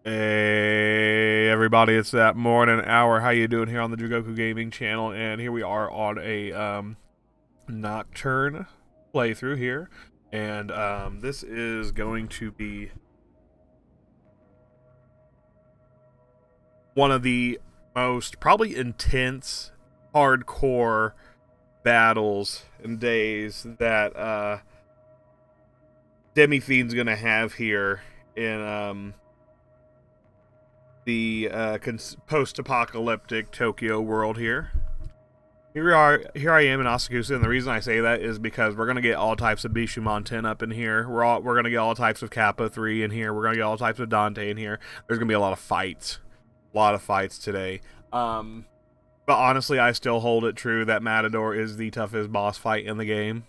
Hey everybody, it's that morning hour. How you doing here on the Jugoku Gaming channel? And here we are on a Nocturne playthrough here. And this is going to be one of the most probably intense, hardcore battles and days that Demi Fiend's gonna have here in the post-apocalyptic Tokyo world here. Here I am in Asakusa, and the reason I say that is because we're gonna get all types of Bishamon 10 up in here. We're gonna get all types of Kappa 3 in here. We're gonna get all types of Dante in here. There's gonna be a lot of fights today. But honestly, I still hold it true that Matador is the toughest boss fight in the game.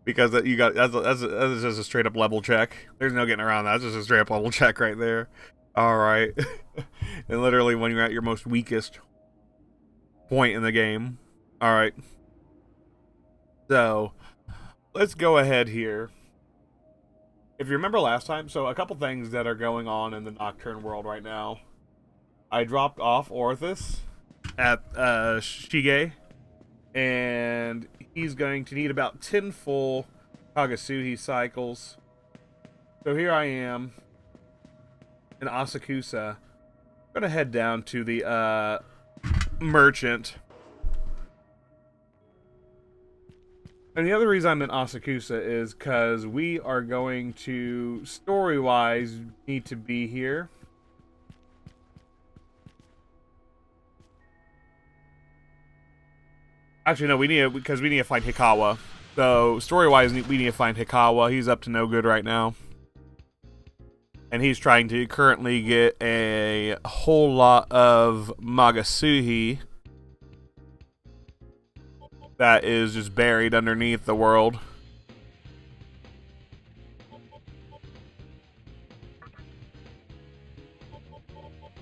Because you got that's just a straight up level check. There's no getting around that. That's just a straight up level check right there. All right, and literally when you're at your most weakest point in the game. All right, so let's go ahead here. If you remember last time, so a couple things that are going on in the Nocturne world right now. I dropped off Orthus at Shige, and he's going to need about 10 full Kagasuhi cycles. So here I am in Asakusa. I'm going to head down to the merchant. And the other reason I'm in Asakusa is because we are going to, story-wise, need to be here. Actually, no, we need to find Hikawa. So, story-wise, we need to find Hikawa. He's up to no good right now. And he's trying to currently get a whole lot of Magasuhi that is just buried underneath the world.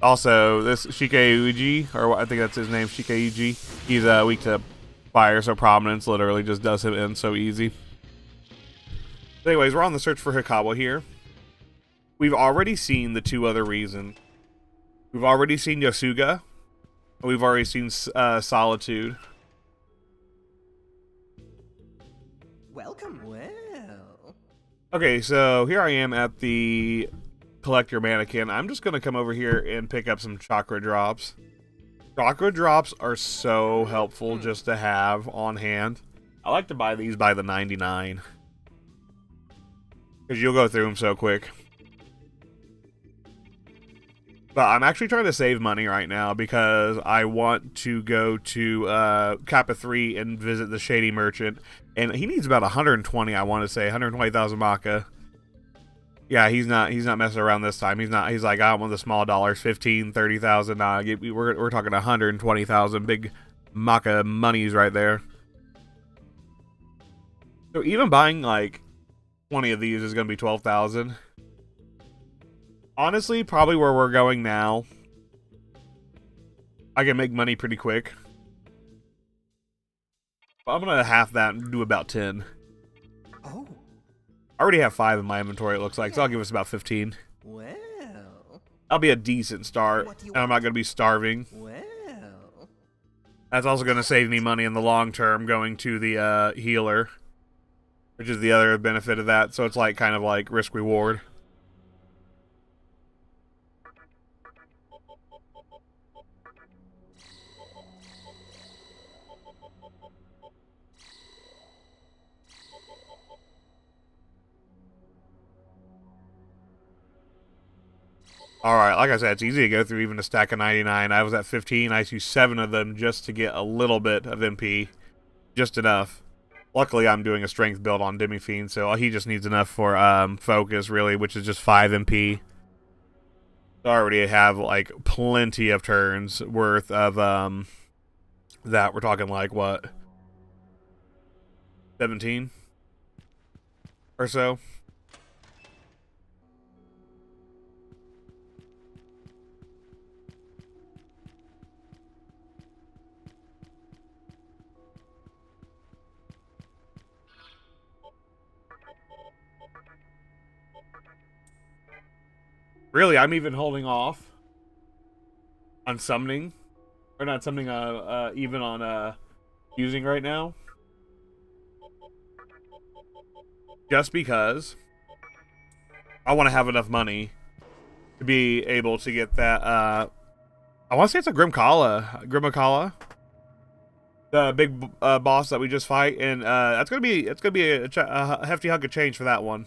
Also, this Shikeuji, or I think that's his name, Shikeuji, he's weak to fire, so Prominence literally just does him in so easy. Anyways, we're on the search for Hikawa here. We've already seen the two other reasons. We've already seen Yosuga. We've already seen Solitude. Welcome, well. Okay, so here I am at the Collector Mannequin. I'm just going to come over here and pick up some Chakra Drops. Chakra Drops are so helpful just to have on hand. I like to buy these by the 99. Because you'll go through them so quick. But I'm actually trying to save money right now because I want to go to Kappa 3 and visit the Shady Merchant. And he needs about 120, I want to say. 120,000 Maka. Yeah, he's not messing around this time. He's like, I want the small dollars, 15, 30,000. Nah, we're talking 120,000 big Maka monies right there. So even buying like 20 of these is going to be 12,000. Honestly, probably where we're going now, I can make money pretty quick. But I'm going to half that and do about 10. Oh. I already have 5 in my inventory, it looks like, so I'll give us about 15. Well. That'll be a decent start, and I'm not going to be starving. Well. That's also going to save me money in the long term going to the healer, which is the other benefit of that, so it's like kind of like risk-reward. Alright, like I said, it's easy to go through even a stack of 99. I was at 15. I used 7 of them just to get a little bit of MP. Just enough. Luckily, I'm doing a strength build on Demi Fiend, so he just needs enough for focus, really, which is just 5 MP. So I already have, like, plenty of turns worth of that. We're talking, like, what? 17? Or so? Really, I'm even holding off on summoning. Or not summoning, even on, using right now. Just because I want to have enough money to be able to get that, I want to say it's a Grimacala. The big boss that we just fight, and it's gonna be a hefty hunk of change for that one.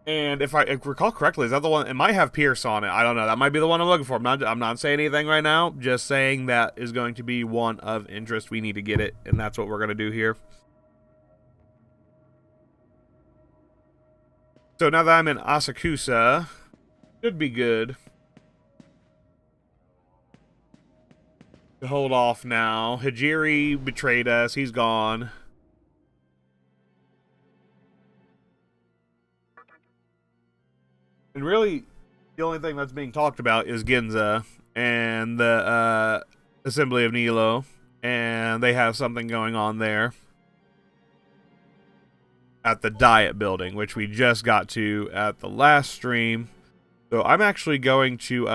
And if I recall correctly, is that the one? It might have Pierce on it. I don't know. That might be the one I'm looking for. I'm not saying anything right now. Just saying that is going to be one of interest. We need to get it, and that's what we're gonna do here. So now that I'm in Asakusa, should be good. Hold off now. Hijiri betrayed us. He's gone. And really, the only thing that's being talked about is Ginza and the Assembly of Nilo. And they have something going on there at the Diet Building, which we just got to at the last stream. So I'm actually going to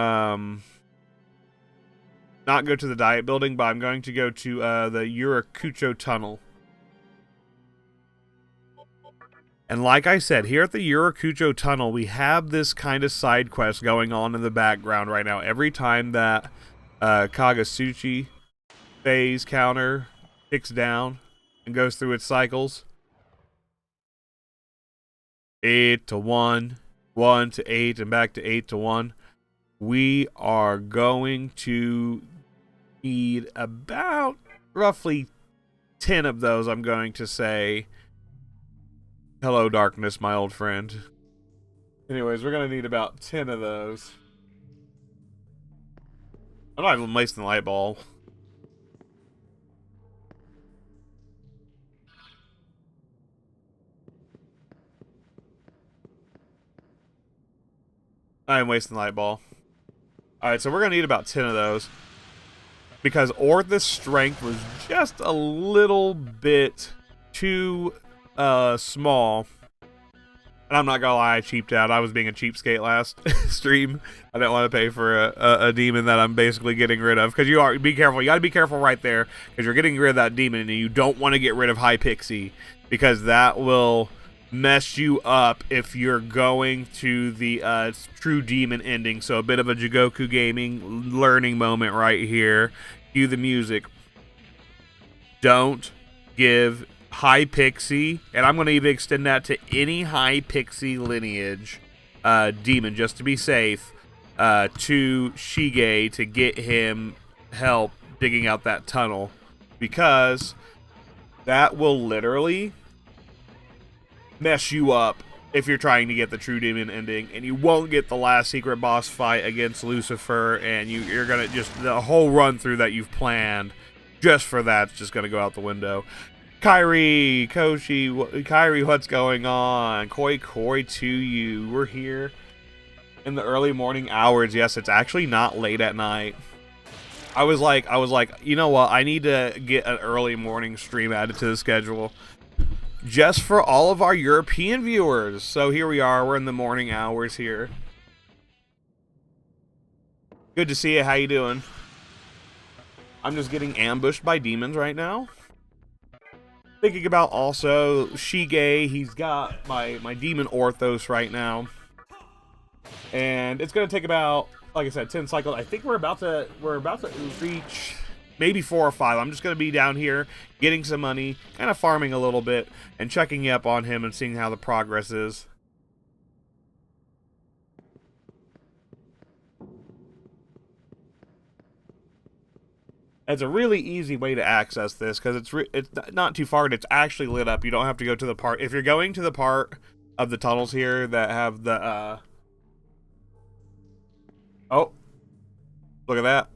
not go to the Diet Building, but I'm going to go to the Yurakucho Tunnel. And like I said, here at the Yurakucho Tunnel, we have this kind of side quest going on in the background right now. Every time that Kagasuchi phase counter ticks down and goes through its cycles. 8 to 1, 1 to 8, and back to 8 to 1. We are going to need about roughly 10 of those, I'm going to say. Hello, darkness, my old friend. Anyways, we're going to need about 10 of those. I'm not even wasting the light ball. I am wasting the light ball. Alright, so we're going to need about 10 of those. Because Orth's strength was just a little bit too small. And I'm not gonna lie, I cheaped out. I was being a cheapskate last stream. I didn't want to pay for a demon that I'm basically getting rid of. Because be careful. You gotta be careful right there. Because you're getting rid of that demon and you don't want to get rid of High Pixie. Because that will mess you up if you're going to the true demon ending. So a bit of a Jigoku Gaming learning moment right here. Cue the music. Don't give High Pixie, and I'm going to even extend that to any High Pixie lineage demon, just to be safe, to Shige to get him help digging out that tunnel. Because that will literally mess you up if you're trying to get the true demon ending, and you won't get the last secret boss fight against Lucifer, and you're gonna just, the whole run through that you've planned just for that's just gonna go out the window. Kyrie, Kyrie, what's going on? Koi to you. We're here in the early morning hours. Yes, it's actually not late at night. I was like, you know what? I need to get an early morning stream added to the schedule. Just for all of our European viewers. So here we are. We're in the morning hours here. Good to see you. How you doing? I'm just getting ambushed by demons right now. Thinking about also Shige. He's got my demon Orthos right now. And it's going to take about, like I said, 10 cycles. I think we're about to reach maybe 4 or 5. I'm just going to be down here getting some money, kind of farming a little bit, and checking up on him and seeing how the progress is. It's a really easy way to access this because it's not too far and it's actually lit up. You don't have to go to the part. If you're going to the part of the tunnels here that have the oh, look at that.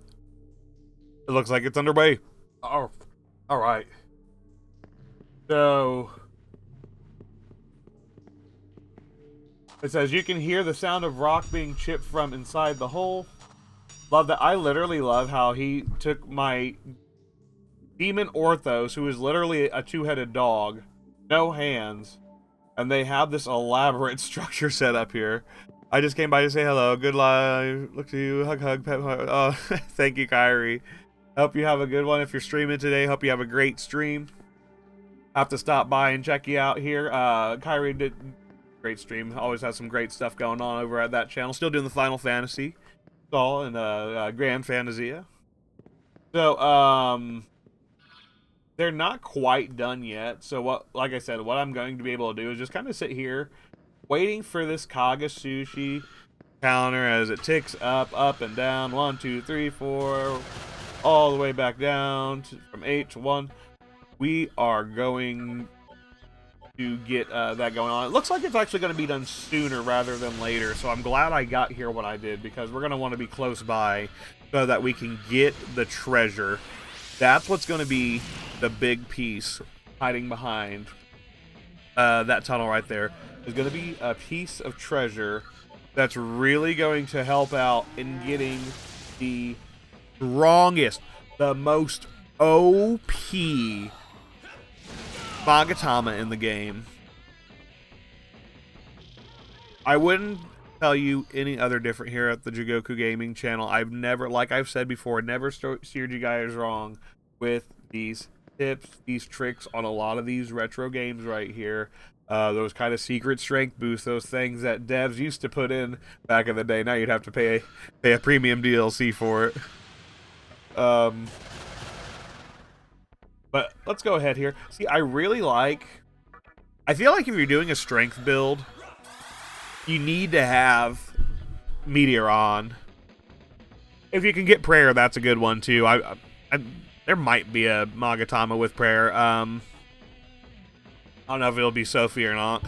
It looks like it's underway. Oh, all right. So it says you can hear the sound of rock being chipped from inside the hole. Love that. I literally love how he took my demon Orthos, who is literally a two-headed dog, no hands, and they have this elaborate structure set up here. I just came by to say hello. Good live. Look to you. Hug, hug, pet, hug. Oh, thank you, Kyrie. Hope you have a good one if you're streaming today. Hope you have a great stream. Have to stop by and check you out here. Kyrie did great stream. Always has some great stuff going on over at that channel. Still doing the Final Fantasy. All and Grand Fantasia. So they're not quite done yet. So what, like I said, what I'm going to be able to do is just kind of sit here, waiting for this Kaga Sushi counter as it ticks up and down. 1, 2, 3, 4, all the way back down from 8 to 1. We are going to get that going on. It looks like it's actually going to be done sooner rather than later, so I'm glad I got here when I did, because we're going to want to be close by so that we can get the treasure. That's what's going to be the big piece hiding behind that tunnel right there. There's going to be a piece of treasure that's really going to help out in getting the strongest, the most OP Magatama in the game. I wouldn't tell you any other different here at the Jigoku Gaming channel. I've never, like I've said before, never steered you guys wrong with these tips, these tricks on a lot of these retro games right here. Those kind of secret strength boosts, those things that devs used to put in back in the day. Now you'd have to pay a premium DLC for it. But let's go ahead here. See, I feel like if you're doing a strength build, you need to have Meteor on. If you can get Prayer, that's a good one too. There might be a Magatama with Prayer. I don't know if it'll be Sophie or not.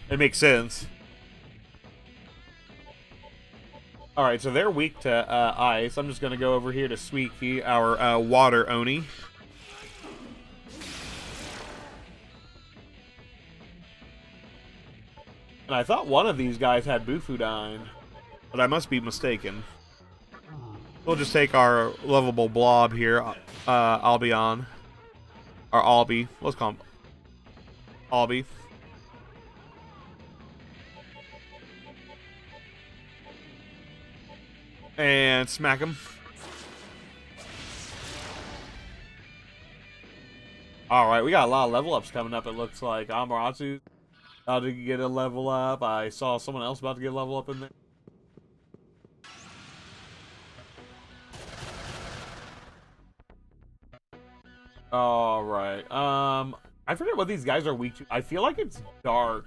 It makes sense. Alright, so they're weak to ice. I'm just going to go over here to Suiki, our water Oni. And I thought one of these guys had Bufudyne, but I must be mistaken. We'll just take our lovable blob here, Albion. Or Albi. Let's call him Albi. And smack him. Alright, we got a lot of level ups coming up, it looks like. Amaterasu about to get a level up. I saw someone else about to get a level up in there. Alright. I forget what these guys are weak to. I feel like it's dark.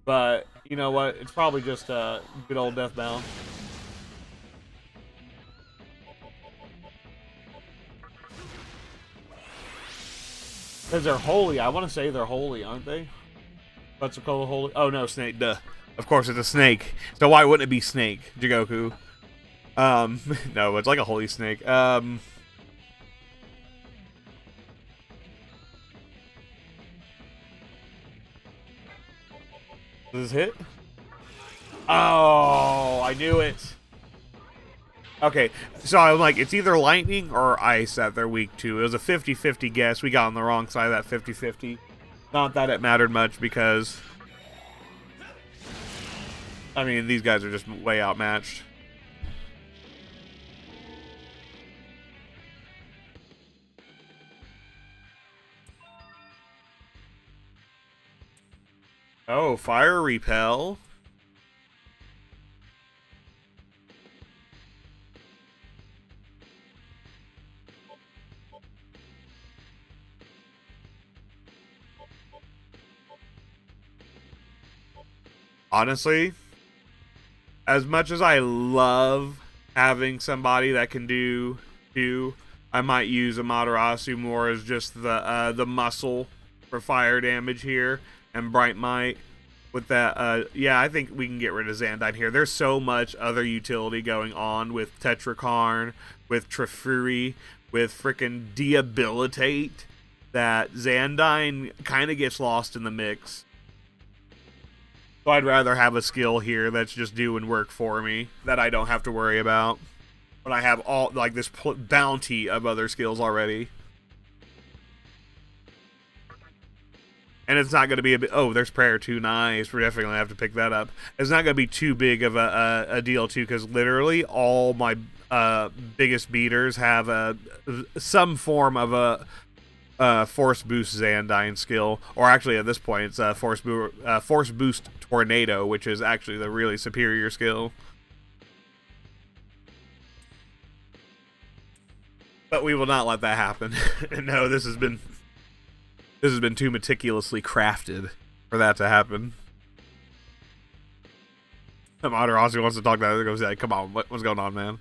But, you know what? It's probably just a good old Deathbound. Because they're holy. I want to say they're holy, aren't they? Quetzalcoatl holy. Oh no, snake. Duh. Of course it's a snake. So why wouldn't it be snake, Jigoku? No, it's like a holy snake. Does this hit? Oh, I knew it. Okay, so I'm like, it's either lightning or ice that they're weak to. It was a 50-50 guess. We got on the wrong side of that 50-50. Not that it mattered much because, I mean, these guys are just way outmatched. Oh, fire repel. Honestly, as much as I love having somebody that can do, I might use Amaterasu more as just the muscle for fire damage here, and Bright Might with that. Yeah, I think we can get rid of Xandine here. There's so much other utility going on with Tetrakarn, with Trifuri, with frickin' Debilitate, that Xandine kind of gets lost in the mix. So I'd rather have a skill here that's just doing work for me that I don't have to worry about. But I have all, like, this bounty of other skills already. And it's not going to be a bit. Oh, there's prayer too. Nice. We're definitely going to have to pick that up. It's not going to be too big of a deal too, because literally all my biggest beaters have some form of a force boost Xandine skill, or actually at this point it's a force boost tornado, which is actually the really superior skill. But we will not let that happen. No, this has been too meticulously crafted for that to happen. Madarasi wants to talk to that. Goes like, "Come on, what's going on, man?"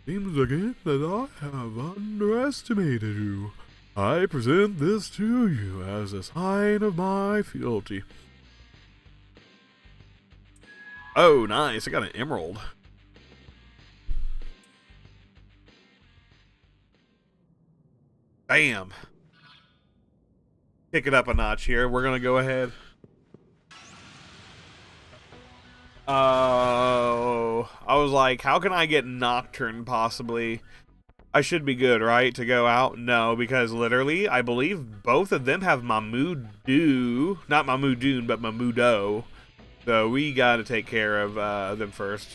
Seems again that I have underestimated you. I present this to you as a sign of my fealty. Oh, nice. I got an emerald. Bam. Pick it up a notch here. We're going to go ahead. Oh, I was like, how can I get Nocturne possibly? I should be good, right, to go out? No, because literally, I believe both of them have Mamudu. Not Mamudun, but Mamudo. So we got to take care of them first.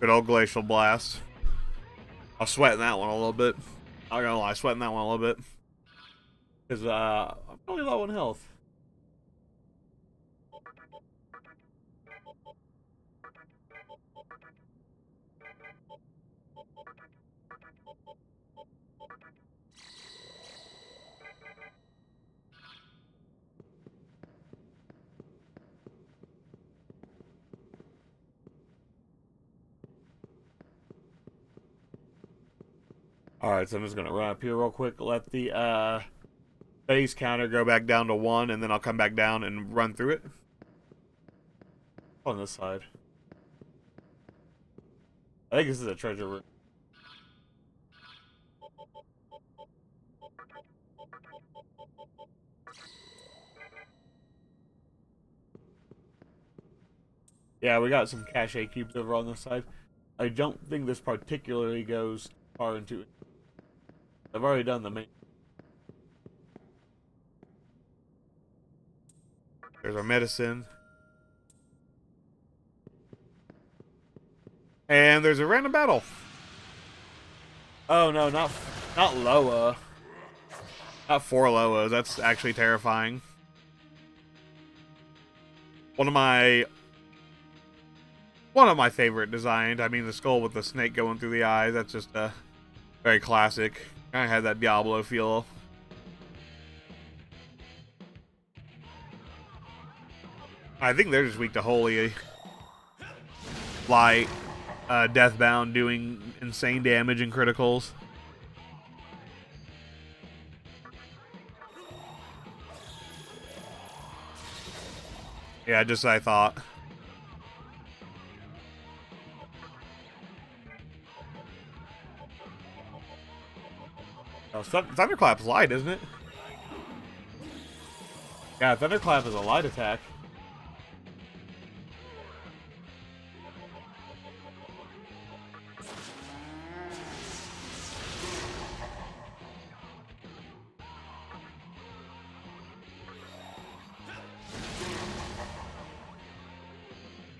Good old Glacial Blast. I was sweating that one a little bit. I'm not gonna lie, sweating that one a little bit. Because, I'm really low on health. Alright, so I'm just gonna run up here real quick, let the, base counter go back down to 1, and then I'll come back down and run through it. On this side. I think this is a treasure room. Yeah, we got some cache cubes over on this side. I don't think this particularly goes far into it. I've already done the main. There's our medicine. And there's a random battle. Oh no, not Loa. Not 4 Loas. That's actually terrifying. One of my favorite designs. I mean, the skull with the snake going through the eyes. That's just very classic. Kind of had that Diablo feel. I think they're just weak to Holy Light, Deathbound doing insane damage and criticals. Yeah, just as I thought. Oh, Thunderclap's light, isn't it? Yeah, Thunderclap is a light attack.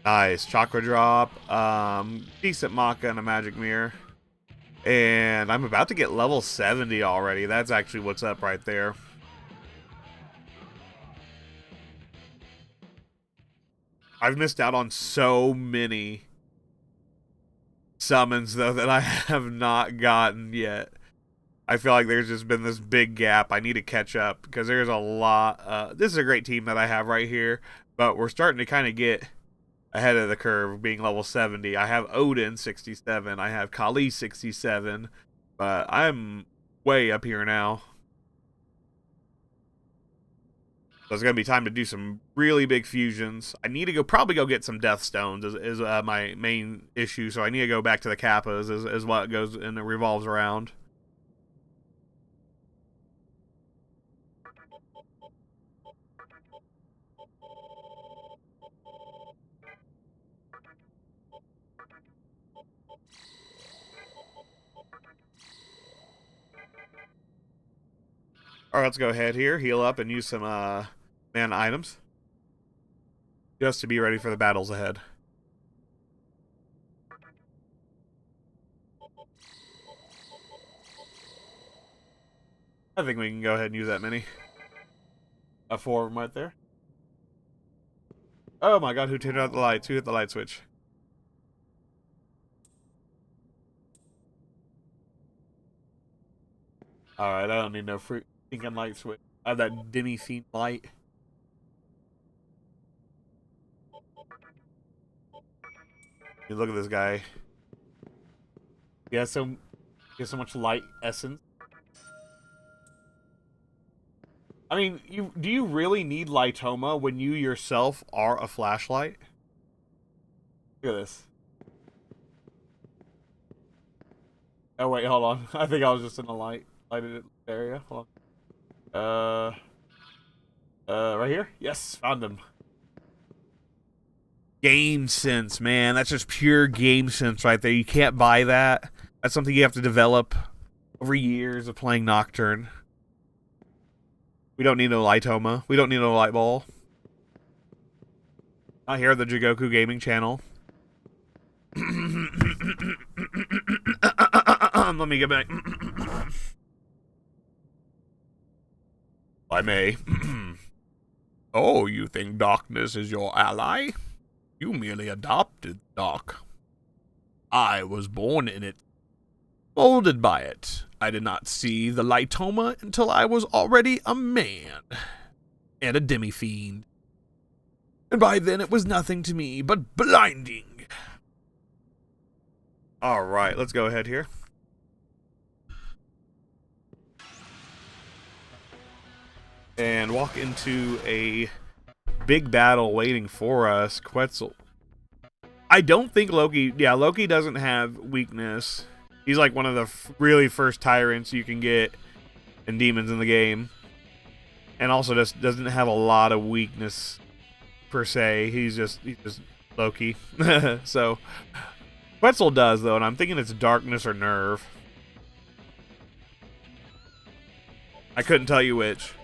Nice. Chakra drop. Decent Maka and a magic mirror. And I'm about to get level 70 already. That's actually what's up right there. I've missed out on so many summons, though, that I have not gotten yet. I feel like there's just been this big gap. I need to catch up because there's a lot. This is a great team that I have right here, but we're starting to kind of get ahead of the curve, being level 70. I have Odin 67. I have Kali 67. But I'm way up here now. So it's going to be time to do some really big fusions. I need to probably go get some Death Stones is my main issue. So I need to go back to the Kappas is what it goes and it revolves around. Alright, let's go ahead here, heal up, and use some man items. Just to be ready for the battles ahead. I think we can go ahead and use that many. 4 of them right there. Oh my god, who turned out the lights? Who hit the light switch? Alright, I don't need no freaking light switch. I have that demi theme light. You look at this guy. He has so much light essence. I mean, do you really need Lightoma when you yourself are a flashlight? Look at this. Oh wait, hold on. I think I was just in a lighted area. Hold on. Right here? Yes, found him. Game sense, man. That's just pure game sense right there. You can't buy that. That's something you have to develop over years of playing Nocturne. We don't need no Lightoma. We don't need no light ball. Not here at the Jigoku Gaming channel. Let me get back. I may. Oh, you think darkness is your ally? You merely adopted dark. I was born in it, molded by it. I did not see the Lightoma until I was already a man and a demi-fiend. And by then it was nothing to me but blinding. Alright, let's go ahead here. And walk into a big battle waiting for us. Quetzal. I don't think Loki... Yeah, Loki doesn't have weakness. He's like one of the really first tyrants you can get in demons in the game. And also just doesn't have a lot of weakness per se. He's just Loki. So Quetzal does though, and I'm thinking it's darkness or nerve. I couldn't tell you which.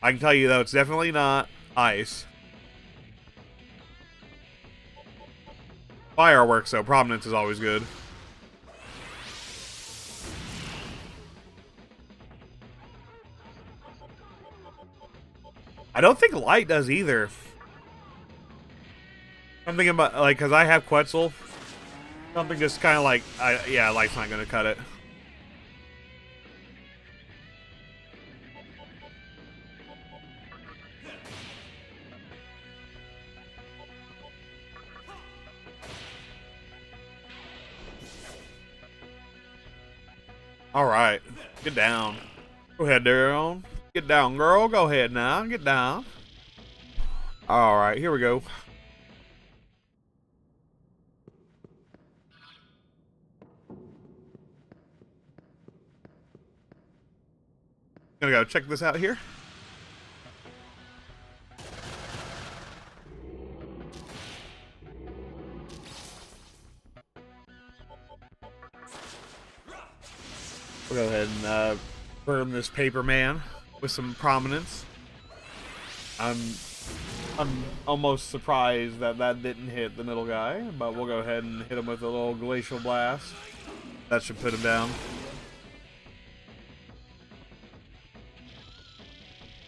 I can tell you though, it's definitely not ice. Fireworks though, prominence is always good. I don't think light does either. I'm thinking about, like, because I have Quetzal. Something just kind of like, yeah, light's not going to cut it. Alright, get down. Go ahead, Daryl. Get down, girl. Go ahead now. Get down. Alright, here we go. Gonna go check this out here. We'll go ahead and burn this paper man with some prominence. I'm almost surprised that didn't hit the middle guy, but we'll go ahead and hit him with a little glacial blast. That should put him down.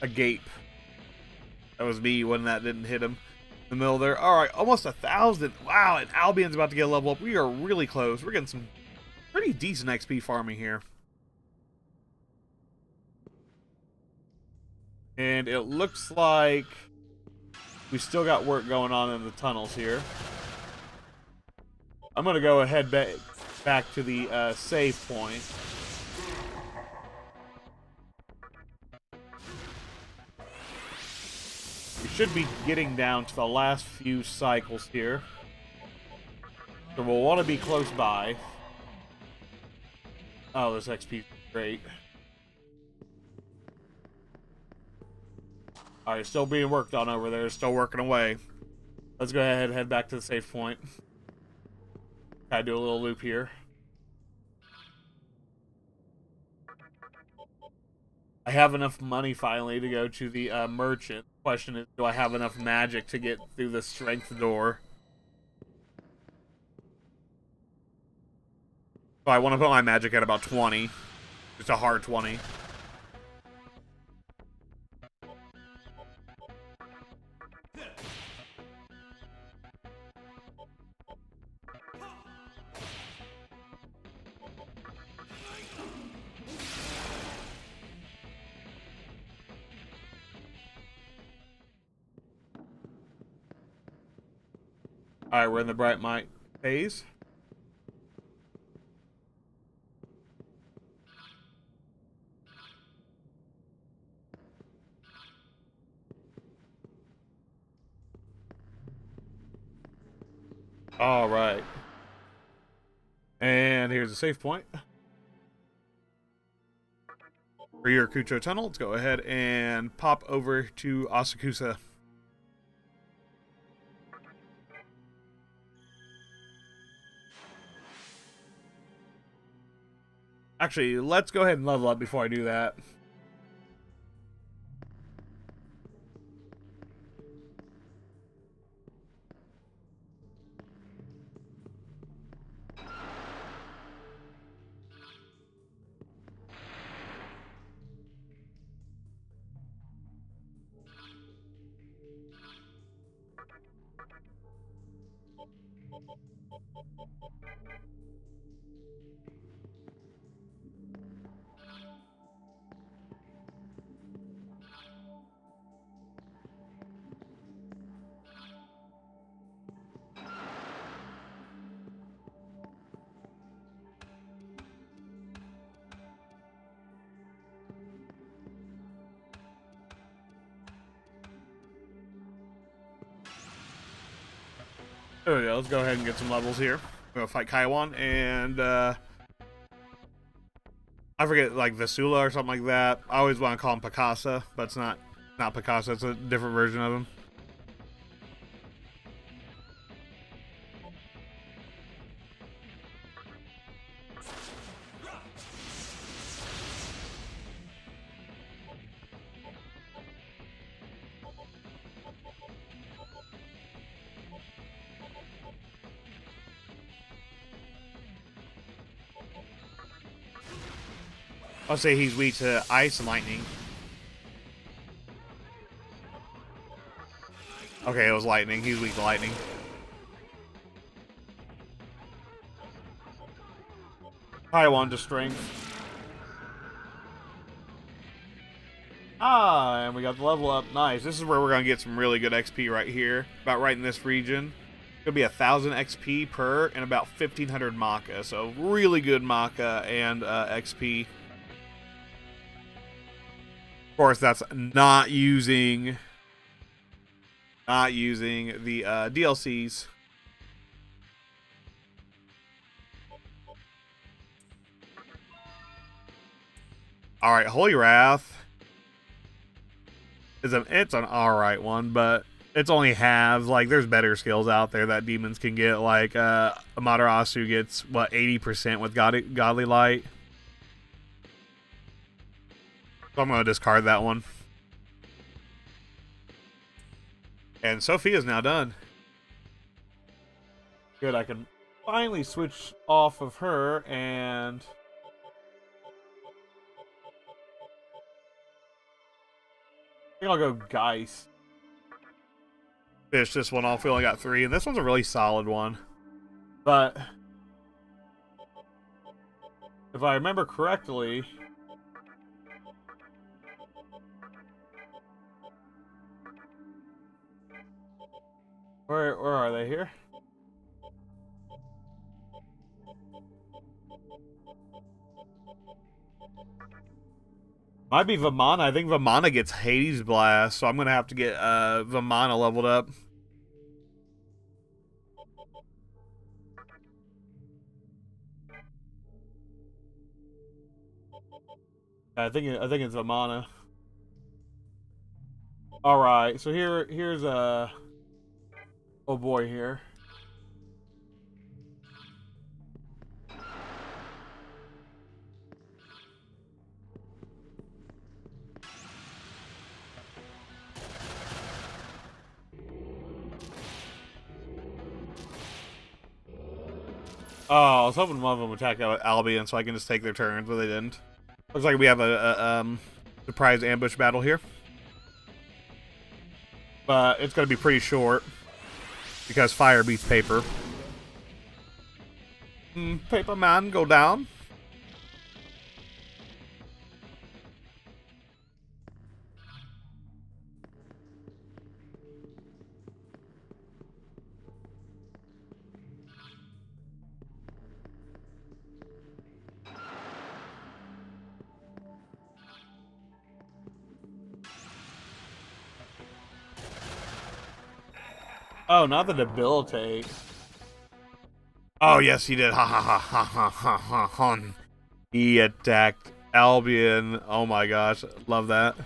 A gape. That was me when that didn't hit him in the middle there. Alright, almost 1,000. Wow, and Albion's about to get a level up. We are really close. We're getting some pretty decent XP farming here. And it looks like We still got work going on in the tunnels here. I'm gonna go ahead back to the save point. We should be getting down to the last few cycles here. So we'll want to be close by. Oh, this XP is great. Alright, still being worked on over there. Still working away. Let's go ahead and head back to the save point. Gotta do a little loop here. I have enough money finally to go to the merchant. Question is, do I have enough magic to get through the strength door? So I want to put my magic at about 20. Just a hard 20. Alright, we're in the bright light phase. Alright. And here's the save point. For your Kucho tunnel, let's go ahead and pop over to Asakusa. Actually, let's go ahead and level up before I do that. There we go. Let's go ahead and get some levels here. We're gonna fight Kaiwan and I forget, like Vasula or something like that. I always want to call him Picasa, but it's not Picasa. It's a different version of him. I'll say he's weak to ice and lightning. Okay, it was lightning. He's weak to lightning. Taiwan to strength. Ah, and we got the level up. Nice. This is where we're going to get some really good XP right here. About right in this region. It's going to be 1,000 XP per and about 1,500 Maka. So really good Maka and XP. Of course, that's not using the DLCs. All right, Holy Wrath it's an all right one, but it's only halves. Like, there's better skills out there that demons can get. Like Amaterasu gets what 80% with Godly Light. So I'm going to discard that one. And Sophia's now done. Good, I can finally switch off of her and... I think I'll go Geist. Finish this one off. We only got 3, and this one's a really solid one. But... if I remember correctly... Where are they here? Might be Vamana. I think Vamana gets Hades Blast, so I'm gonna have to get Vamana leveled up. I think it's Vamana. All right, so here's oh boy here. Oh, I was hoping one of them would attack Albion so I can just take their turns, but they didn't. Looks like we have a surprise ambush battle here. But it's going to be pretty short because fire beats paper. Paper man, go down. Oh, not the debilitate. Oh, yes, he did. Ha ha ha ha ha ha ha ha. He attacked Albion. Oh my gosh. Love that.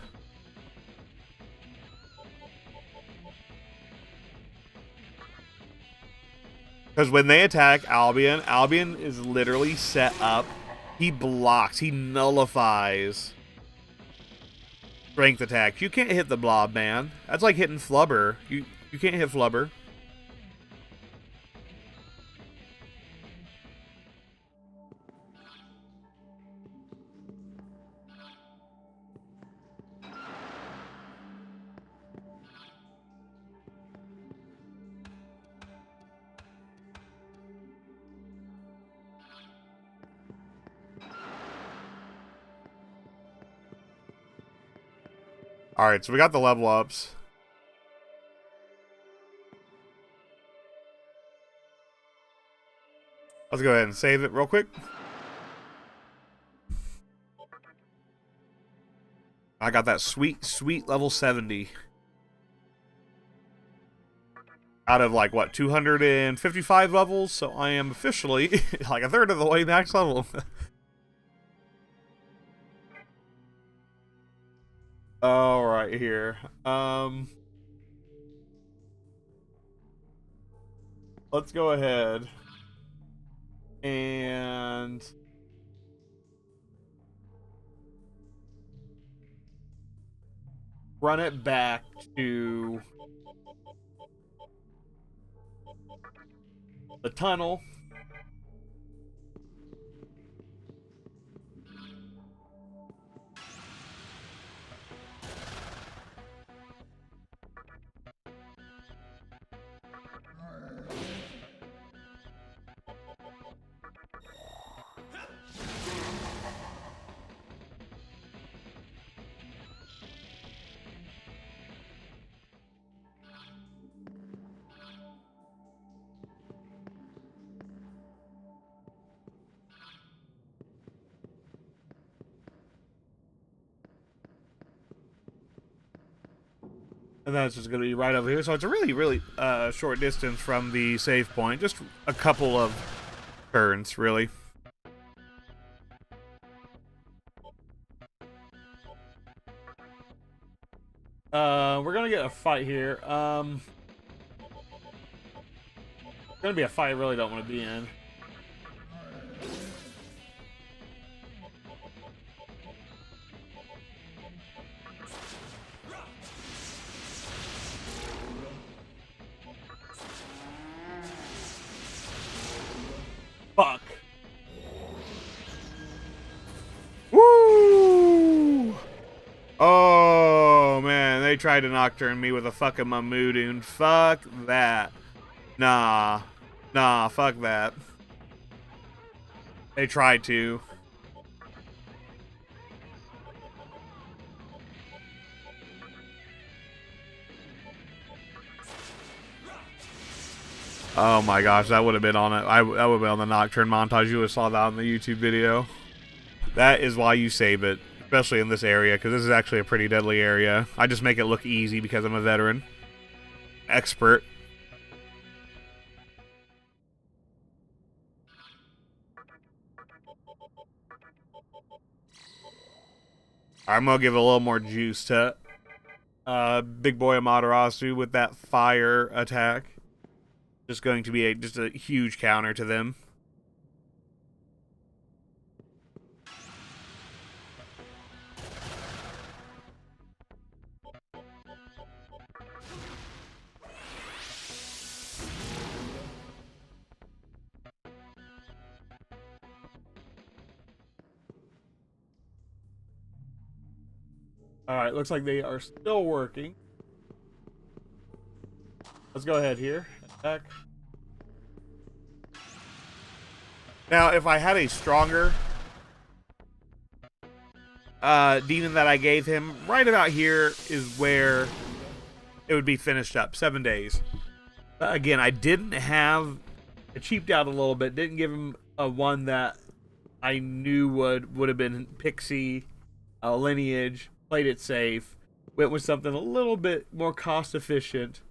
Because when they attack Albion, Albion is literally set up. He blocks. He nullifies strength attacks. You can't hit the blob, man. That's like hitting Flubber. You can't hit Flubber. Alright, so we got the level ups. Let's go ahead and save it real quick. I got that sweet, sweet level 70. Out of like, what, 255 levels? So I am officially like a third of the way max level. Alright, here. Let's go ahead and run it back to the tunnel. And then it's just going to be right over here. So it's a really, really short distance from the save point. Just a couple of turns, really. We're going to get a fight here. It's going to be a fight I really don't want to be in. Fuck. Woo! Oh, man. They tried to Nocturne me with a fucking Mamudoon. Fuck that. Nah. Nah, fuck that. They tried to. Oh my gosh, that would have been on it. That would have been on the Nocturne montage. You would have saw that on the YouTube video. That is why you save it, especially in this area, because this is actually a pretty deadly area. I just make it look easy because I'm a veteran. Expert. I'm going to give it a little more juice to Big Boy Amaterasu with that fire attack. Just going to be just a huge counter to them. Alright, looks like they are still working. Let's go ahead here. Attack. Now, if I had a stronger demon that I gave him, right about here is where it would be finished up. 7 days. Again, I didn't have... I cheaped out a little bit. Didn't give him a one that I knew would have been Pixie, lineage. Played it safe. Went with something a little bit more cost efficient.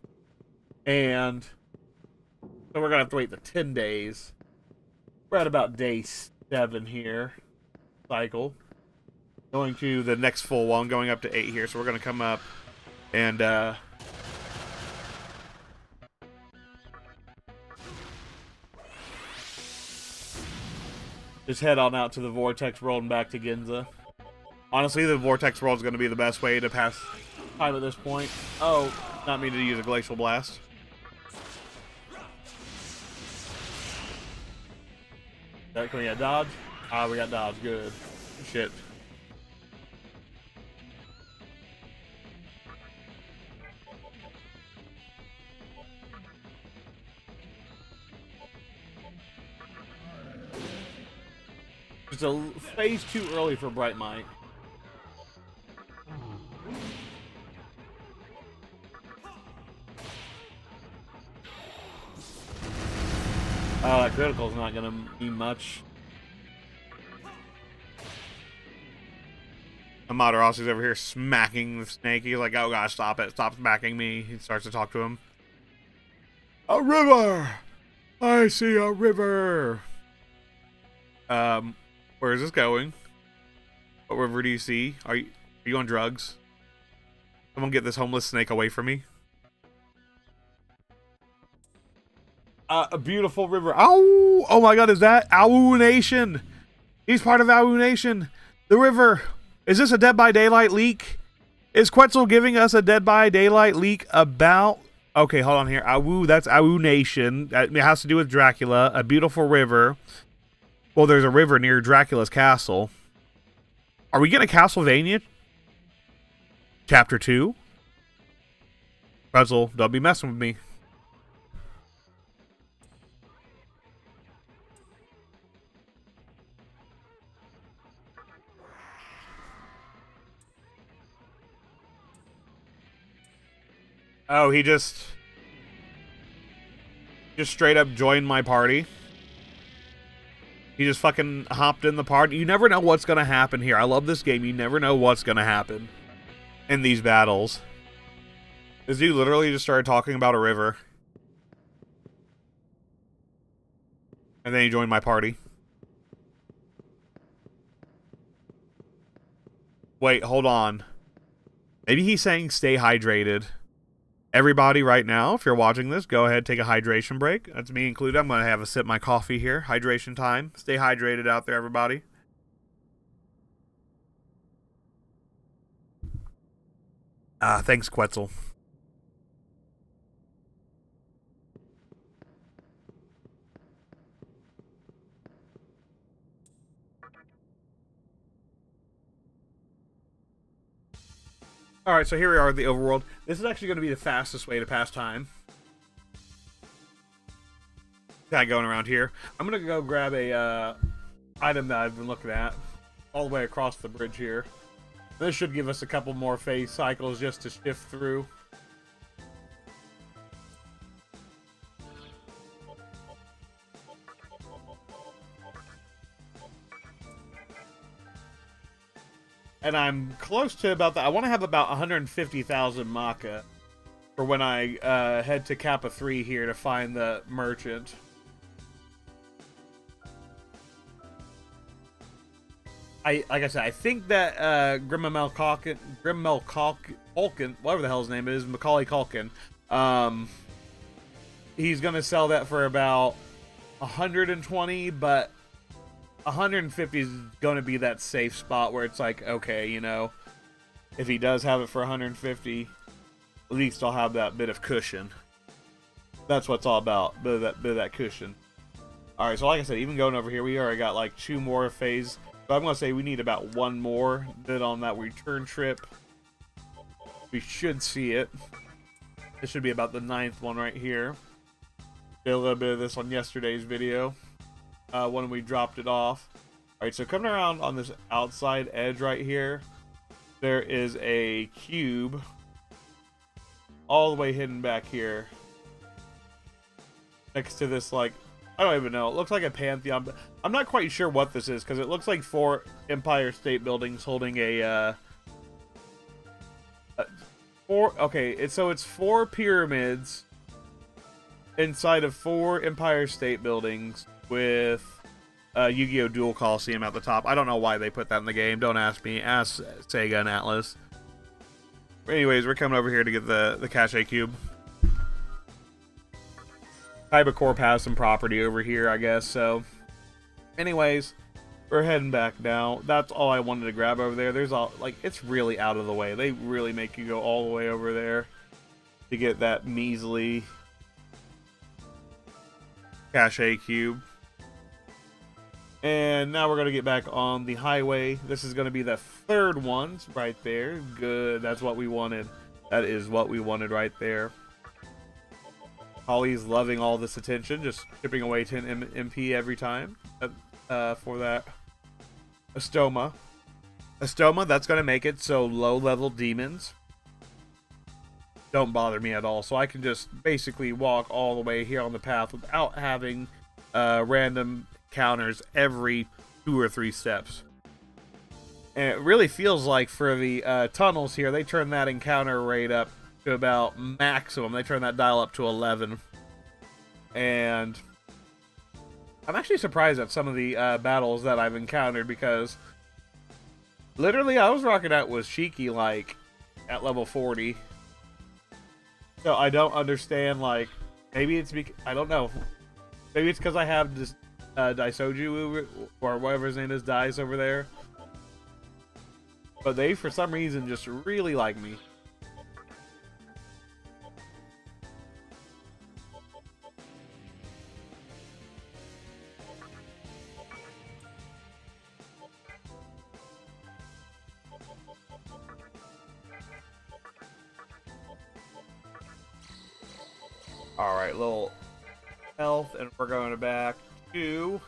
And so we're going to have to wait the 10 days. We're at about day 7 here. Cycle. Going to the next full one, going up to 8 here. So we're going to come up and just head on out to the Vortex World and back to Ginza. Honestly, the Vortex World is going to be the best way to pass time at this point. Oh, not me to use a Glacial Blast. Can we get dodge? Ah, we got dodge. Good. Shit. Just a phase too early for Bright Might. Oh, that critical's not gonna mean much. Amaterasu's over here smacking the snake. He's like, oh gosh, stop it. Stop smacking me. He starts to talk to him. A river! I see a river! Where is this going? What river do you see? Are you on drugs? Someone get this homeless snake away from me. A beautiful river. Ow! Oh my god, is that Awu Nation? He's part of Awu Nation. The river. Is this a Dead by Daylight leak? Is Quetzal giving us a Dead by Daylight leak about... Okay, hold on here. Awu, that's Awu Nation. It has to do with Dracula. A beautiful river. Well, there's a river near Dracula's castle. Are we getting a Castlevania? Chapter 2? Quetzal, don't be messing with me. Oh, he just straight up joined my party. He just fucking hopped in the party. You never know what's going to happen here. I love this game. You never know what's going to happen in these battles. This dude literally just started talking about a river. And then he joined my party. Wait, hold on. Maybe he's saying stay hydrated. Everybody right now, if you're watching this, go ahead, take a hydration break. That's me included. I'm going to have a sip of my coffee here. Hydration time. Stay hydrated out there, everybody. Thanks, Quetzal. Alright, so here we are at the overworld. This is actually going to be the fastest way to pass time. Kind of going around here. I'm going to go grab a item that I've been looking at. All the way across the bridge here. This should give us a couple more phase cycles just to shift through. And I'm close to about that. I want to have about 150,000 Maka for when I head to Kappa 3 here to find the merchant. Like I said, I think that Grimmel Culkin, whatever the hell his name is, Macaulay Culkin, he's gonna sell that for about 120, but 150 is gonna be that safe spot where it's like, okay, you know, if he does have it for 150, at least I'll have that bit of cushion. That's what's all about, bit of that cushion. All right, so like I said, even going over here, we already got like 2 more phase. But I'm going to say we need about 1 more bit on that return trip. We should see it. This should be about the 9th one right here. Did a little bit of this on yesterday's video when we dropped it off. Alright, so coming around on this outside edge right here, there is a cube all the way hidden back here. Next to this, like, I don't even know. It looks like a Pantheon. But I'm not quite sure what this is because it looks like 4 Empire State Buildings holding a 4. Okay, so it's 4 pyramids inside of 4 Empire State Buildings with Yu-Gi-Oh! Dual Coliseum at the top. I don't know why they put that in the game. Don't ask me. Ask Sega and Atlas. But anyways, we're coming over here to get the Cache Cube. Kyber Corp has some property over here, I guess, so... Anyways, we're heading back now. That's all I wanted to grab over there. There's all... Like, it's really out of the way. They really make you go all the way over there to get that measly Cache Cube. And now we're going to get back on the highway. This is going to be the 3rd one right there. Good. That's what we wanted. That is what we wanted right there. Holly's loving all this attention, just chipping away 10 MP every time for that Astoma. Astoma, that's going to make it so low-level demons don't bother me at all. So I can just basically walk all the way here on the path without having random counters every 2 or 3 steps. And it really feels like for the tunnels here, they turn that encounter rate up to about maximum. They turn that dial up to 11. And I'm actually surprised at some of the battles that I've encountered because literally I was rocking out with Shiki like at level 40. So I don't understand, like, maybe it's I don't know. Maybe it's because I have this Daisoju or whatever his name is, Dice over there. But they, for some reason, just really like me. Alright, little health, and we're going back to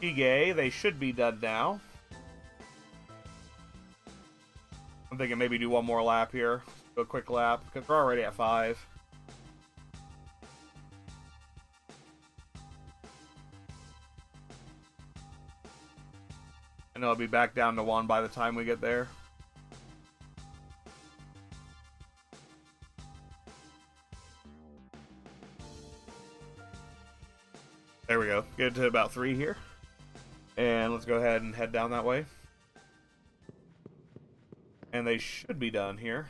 Hige. They should be done now. I'm thinking maybe do one more lap here. Do a quick lap, because we're already at 5. And it'll be back down to 1 by the time we get there. There we go. Get to about 3 here. And let's go ahead and head down that way. And they should be done here.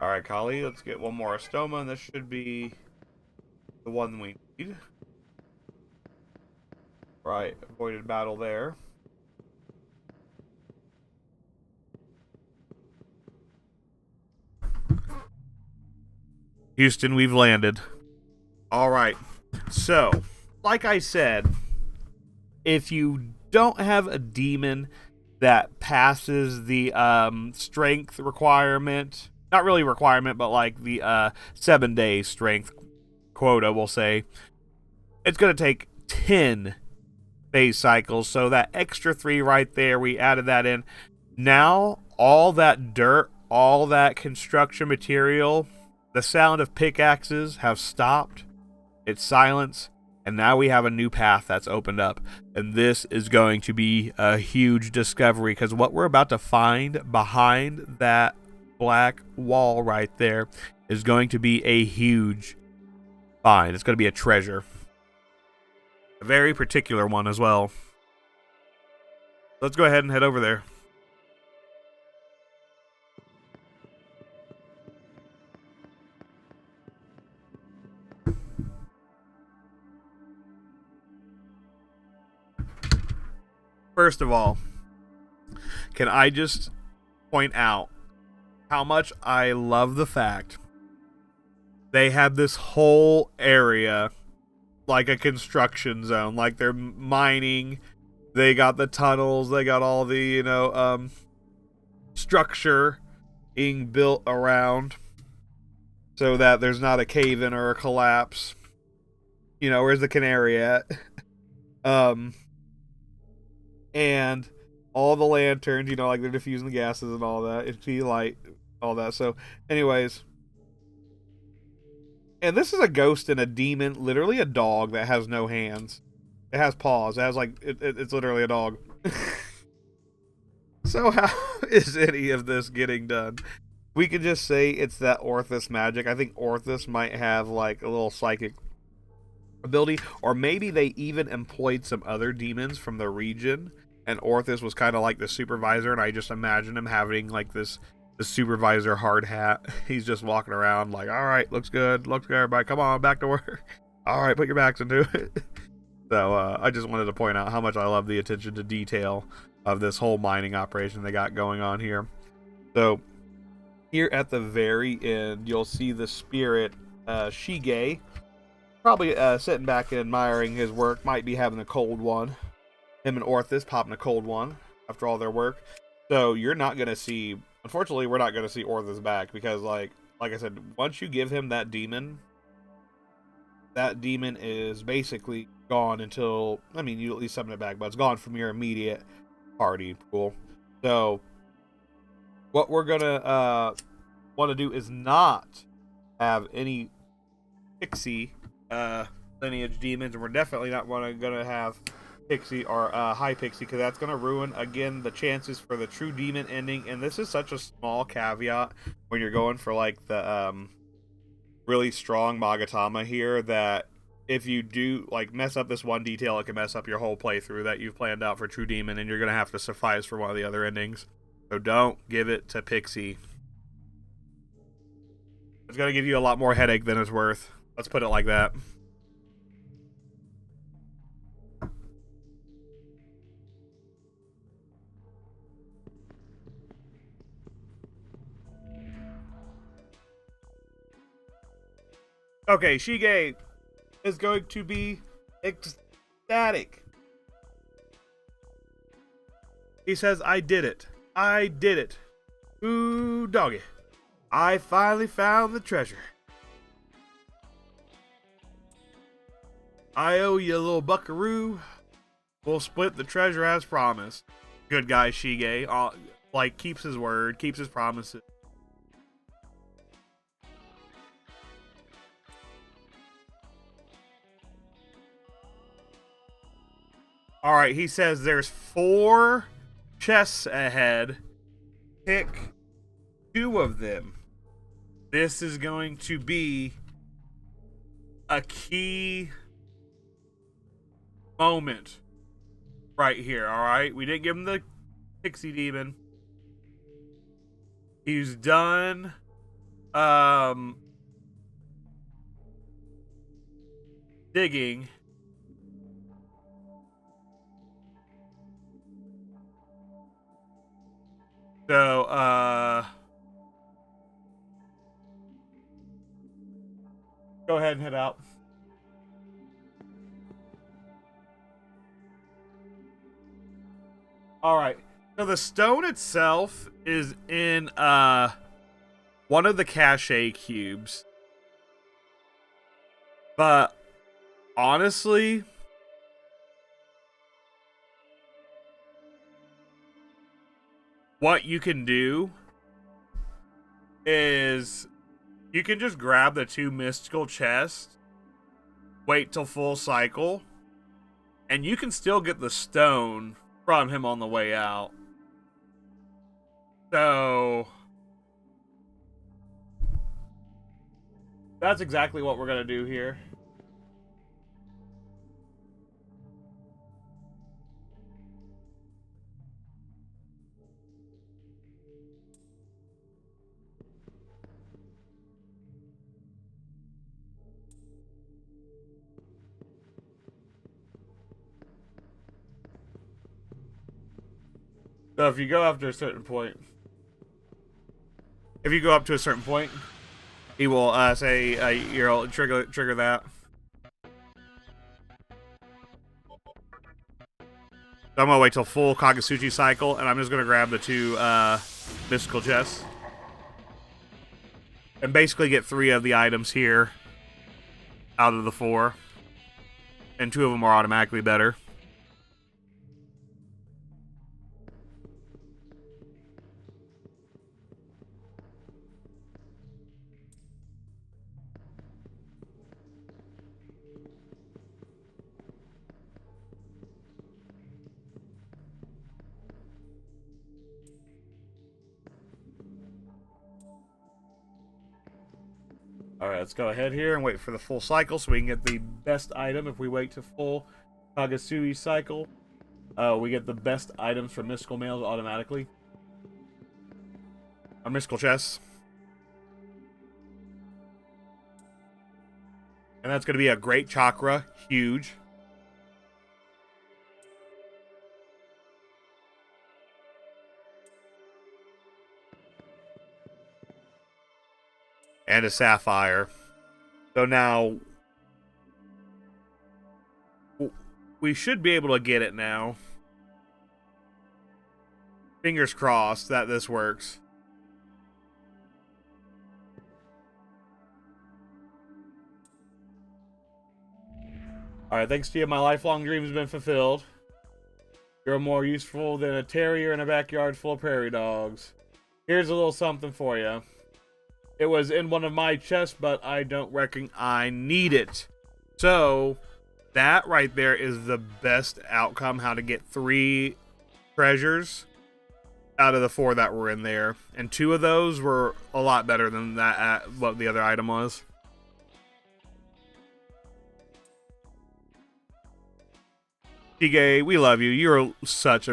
Alright, Kali, let's get one more Astoma, and this should be the one we need. Right, avoided battle there. Houston, we've landed. Alright, so, like I said, if you don't have a demon that passes the strength requirement, not really requirement, but like the 7-day strength quota, we'll say, it's going to take 10 phase cycles. So that extra 3 right there, we added that in. Now, all that dirt, all that construction material, the sound of pickaxes have stopped. It's silence. And now we have a new path that's opened up. And this is going to be a huge discovery, because what we're about to find behind that black wall right there is going to be a huge find. It's going to be a treasure. A very particular one as well. Let's go ahead and head over there. First of all, can I just point out how much I love the fact they have this whole area like a construction zone, like they're mining. They got the tunnels, they got all the, structure being built around so that there's not a cave-in or a collapse. Where's the canary at? And all the lanterns, like they're diffusing the gases and all that. It's light, all that. So, anyways. And this is a ghost and a demon, literally a dog that has no hands. It has paws. It has, it's literally a dog. So how is any of this getting done? We could just say it's that Orthus magic. I think Orthus might have, a little psychic ability. Or maybe they even employed some other demons from the region. And Orthus was kind of like the supervisor, and I just imagine him having, the supervisor hard hat. He's just walking around all right, looks good, everybody, come on, back to work. All right, put your backs into it. So, I just wanted to point out how much I love the attention to detail of this whole mining operation they got going on here. So, here at the very end, you'll see the spirit, Shige, probably sitting back and admiring his work, might be having a cold one. Him and Orthus popping a cold one after all their work. So you're not going to see, unfortunately, we're not going to see Orthus back, because like I said, once you give him that demon is basically gone until, you at least summon it back, but it's gone from your immediate party pool. So what we're going to want to do is not have any pixie lineage demons, and we're definitely not going to have pixie or high pixie, because that's going to ruin again the chances for the true demon ending. And this is such a small caveat when you're going for the really strong Magatama here, that if you do mess up this one detail, it can mess up your whole playthrough that you've planned out for true demon, and you're going to have to suffice for one of the other endings. So don't give it to pixie. It's going to give you a lot more headache than it's worth. Let's put it like that. Okay, Shige is going to be ecstatic. He says, I did it. I did it. Ooh, doggy. I finally found the treasure. I owe you a little buckaroo. We'll split the treasure as promised. Good guy, Shige. Keeps his word, keeps his promises. Alright, he says there's 4 chests ahead. Pick 2 of them. This is going to be a key moment right here, alright? We didn't give him the pixie demon. He's done digging. So, go ahead and head out. Alright. So the stone itself is in one of the cache cubes. But honestly, what you can do is you can just grab the 2 mystical chests, wait till full cycle, and you can still get the stone from him on the way out. So that's exactly what we're going to do here. So if you go after a certain point, if you go up to a certain point, he will say you'll trigger that. So I'm gonna wait till full Kagasuchi cycle, and I'm just gonna grab the 2 mystical chests, and basically get 3 of the items here out of the 4, and 2 of them are automatically better. Alright, let's go ahead here and wait for the full cycle so we can get the best item. If we wait to full Kagasui cycle, we get the best items for mystical males automatically. Our mystical chests. And that's going to be a great chakra. Huge. And a sapphire. So now we should be able to get it now. Fingers crossed that this works. Alright, thanks to you, my lifelong dream has been fulfilled. You're more useful than a terrier in a backyard full of prairie dogs. Here's a little something for you. It was in one of my chests, but I don't reckon I need it. So, that right there is the best outcome, how to get 3 treasures out of the 4 that were in there. And 2 of those were a lot better than that what the other item was. Shige, we love you. You're such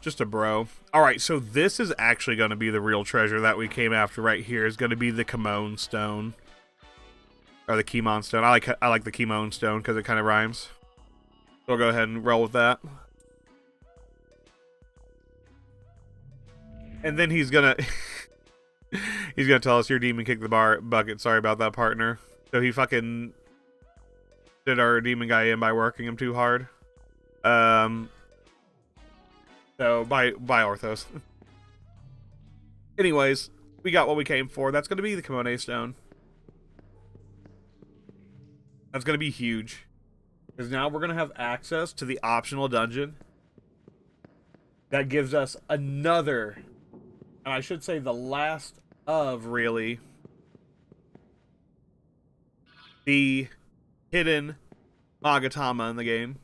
just a bro. Alright, so this is actually going to be the real treasure that we came after right here. Is going to be the Kimon Stone. Or the Kimon Stone. I like the Kimon Stone because it kind of rhymes. So we'll go ahead and roll with that. And then he's gonna he's gonna tell us your demon kicked the bucket. Sorry about that, partner. So he fucking did our demon guy in by working him too hard. So bye Orthos. Anyways, we got what we came for. That's gonna be the Kimone Stone. That's gonna be huge. Because now we're gonna have access to the optional dungeon. That gives us another, and I should say the last of, really, the hidden Magatama in the game.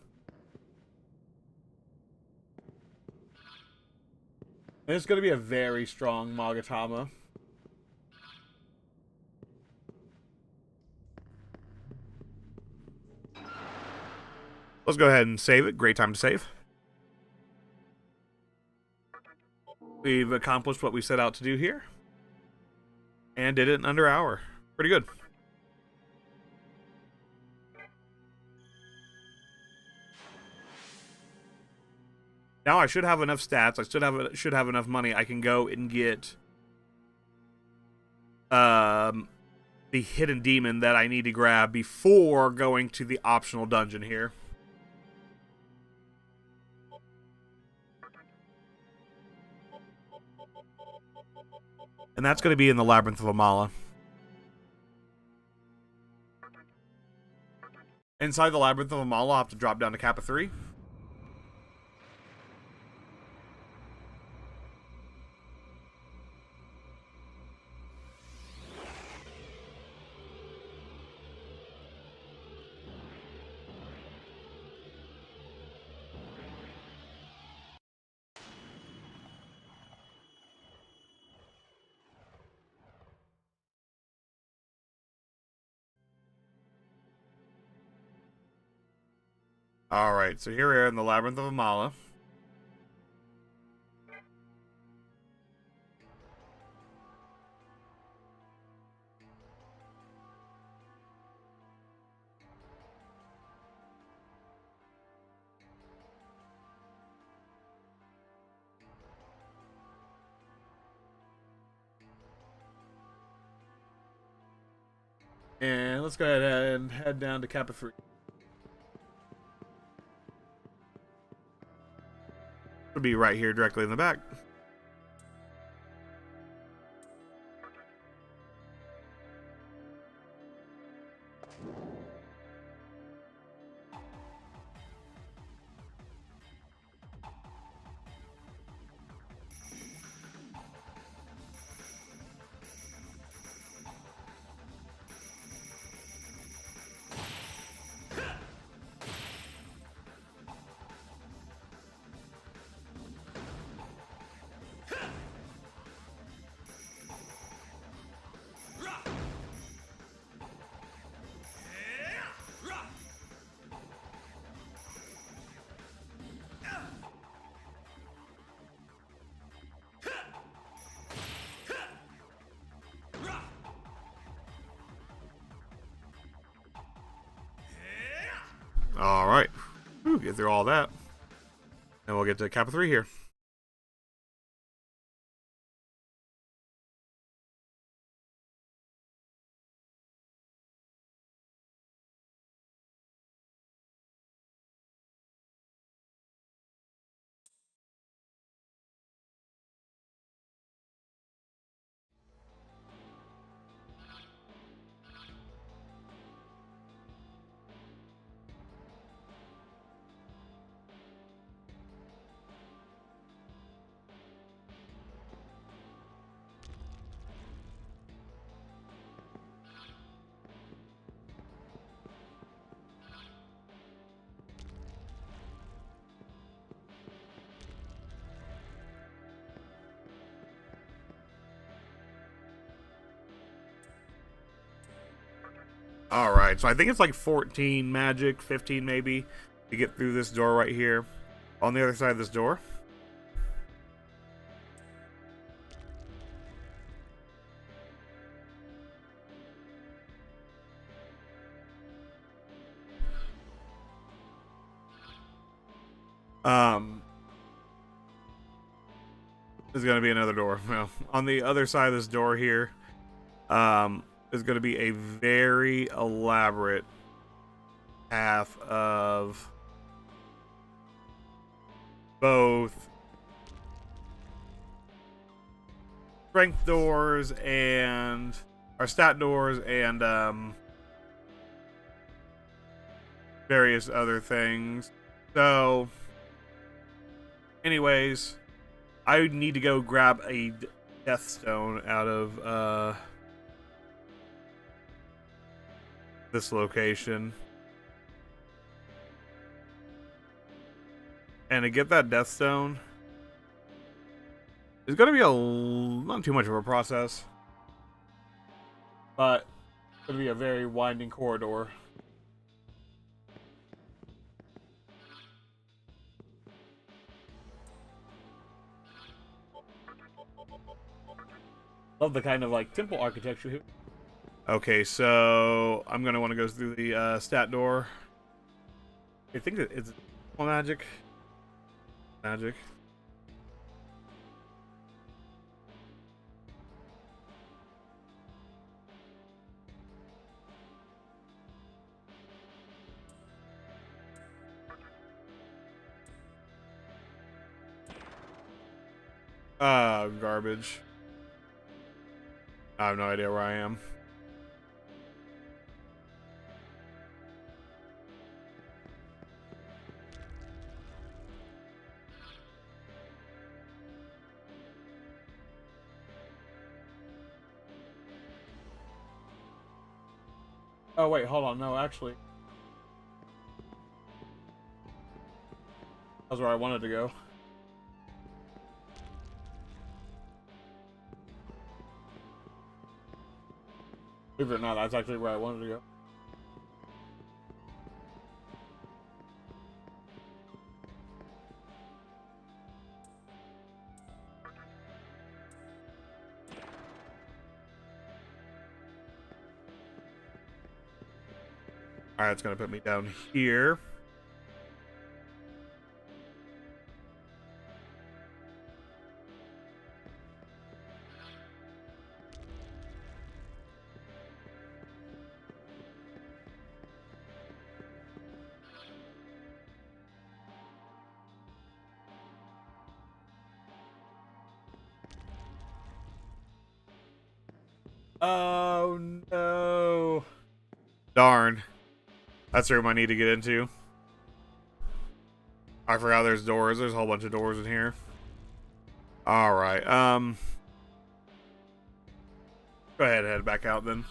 And it's going to be a very strong Magatama. Let's go ahead and save it. Great time to save. We've accomplished what we set out to do here. And did it in under an hour. Pretty good. Now I should have enough stats. I should have enough money. I can go and get the hidden demon that I need to grab before going to the optional dungeon here. And that's going to be in the Labyrinth of Amala. Inside the Labyrinth of Amala, I'll have to drop down to Kappa 3. Alright, so here we are in the Labyrinth of Amala. And let's go ahead and head down to Kappa 3. It'll be right here, directly in the back. Alright. Get through all that. And we'll get to Kappa 3 here. Alright, so I think it's like 14 magic, 15 maybe, to get through this door right here. On the other side of this door. There's going to be another door. Well, on the other side of this door here, is going to be a very elaborate path of both strength doors and or stat doors and various other things. So anyways, I need to go grab a death stone out of this location. And to get that death stone is going to be not too much of a process, but it's going to be a very winding corridor. Love the kind of like temple architecture here. Okay, so I'm going to want to go through the stat door. I think it's magic. Magic. Garbage. I have no idea where I am. Oh, wait, hold on. No, actually. That's where I wanted to go. Believe it or not, that's actually where I wanted to go. Alright, it's gonna put me down here. Oh no. Darn. That's the room I need to get into. I forgot there's doors. There's a whole bunch of doors in here. Alright, go ahead and head back out then.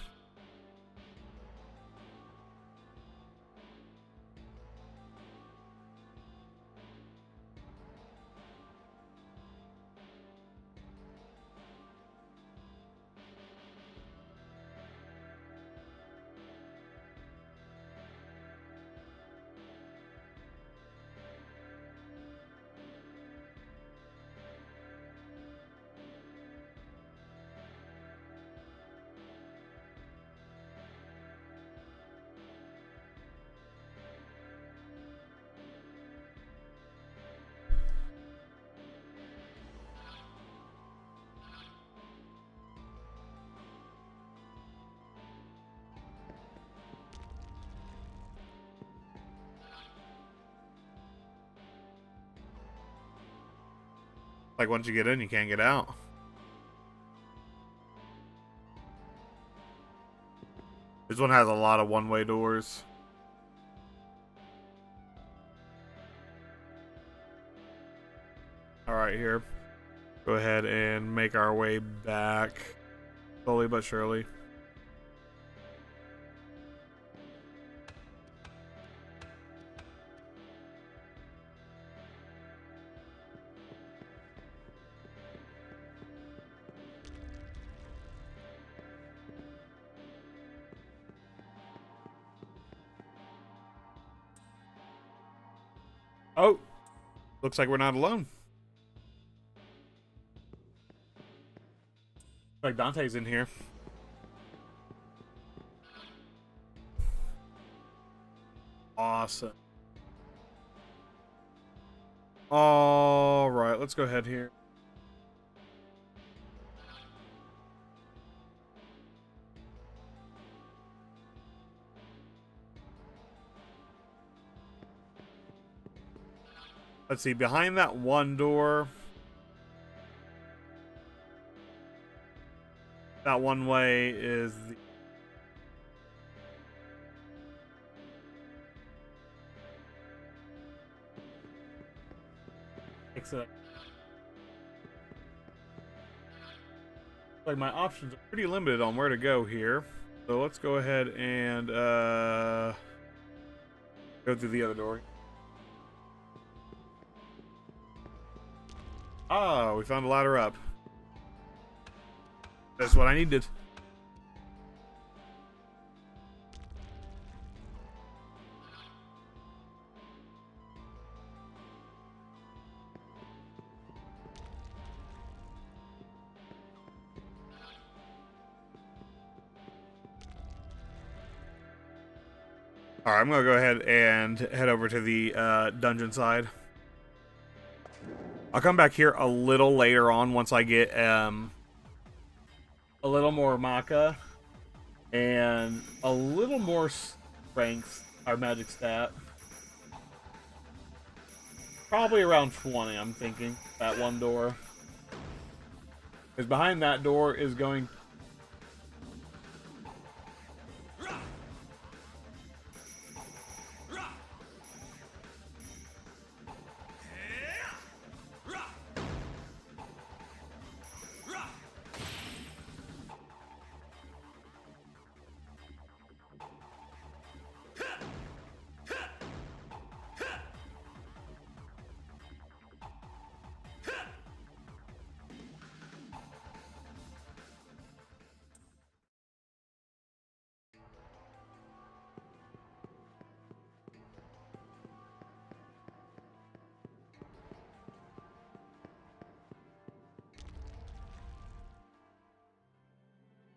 Like, once you get in, you can't get out. This one has a lot of one-way doors. Alright, here. Go ahead and make our way back. Slowly but surely. Oh! Looks like we're not alone. Looks like Dante's in here. Awesome. Alright, let's go ahead here. Let's see, behind that one door, that one way is the exit. Like, my options are pretty limited on where to go here. So let's go ahead and go through the other door. Ah, we found a ladder up. That's what I needed. Alright, I'm gonna go ahead and head over to the dungeon side. I'll come back here a little later on once I get a little more maca and a little more strength, our magic stat. Probably around 20, I'm thinking, that one door. Because behind that door is going...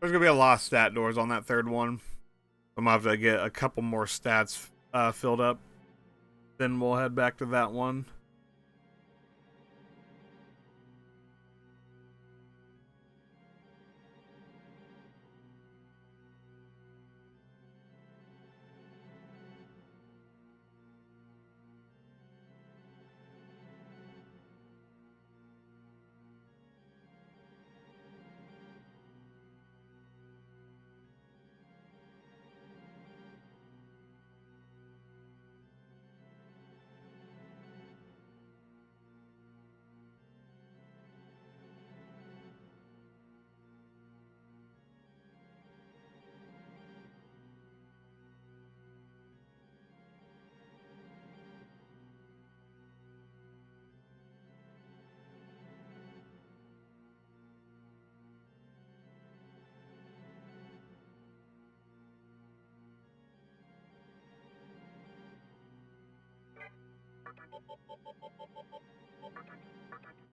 There's gonna be a lot of stat doors on that third one. I'm gonna have to get a couple more stats filled up. Then we'll head back to that one.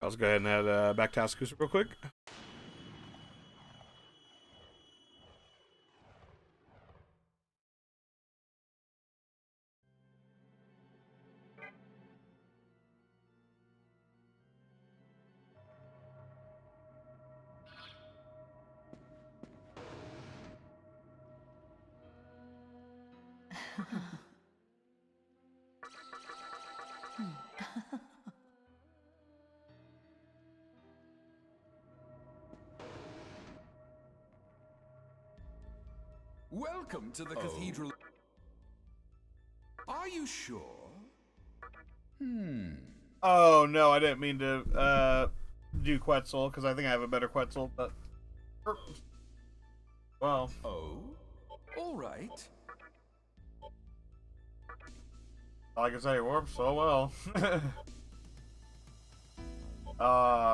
Let's go ahead and head back to Askusa real quick. Welcome to the cathedral. Are you sure? Oh no, I didn't mean to do Quetzal because I think I have a better Quetzal, but well. Oh, all right. All I can say, works so well.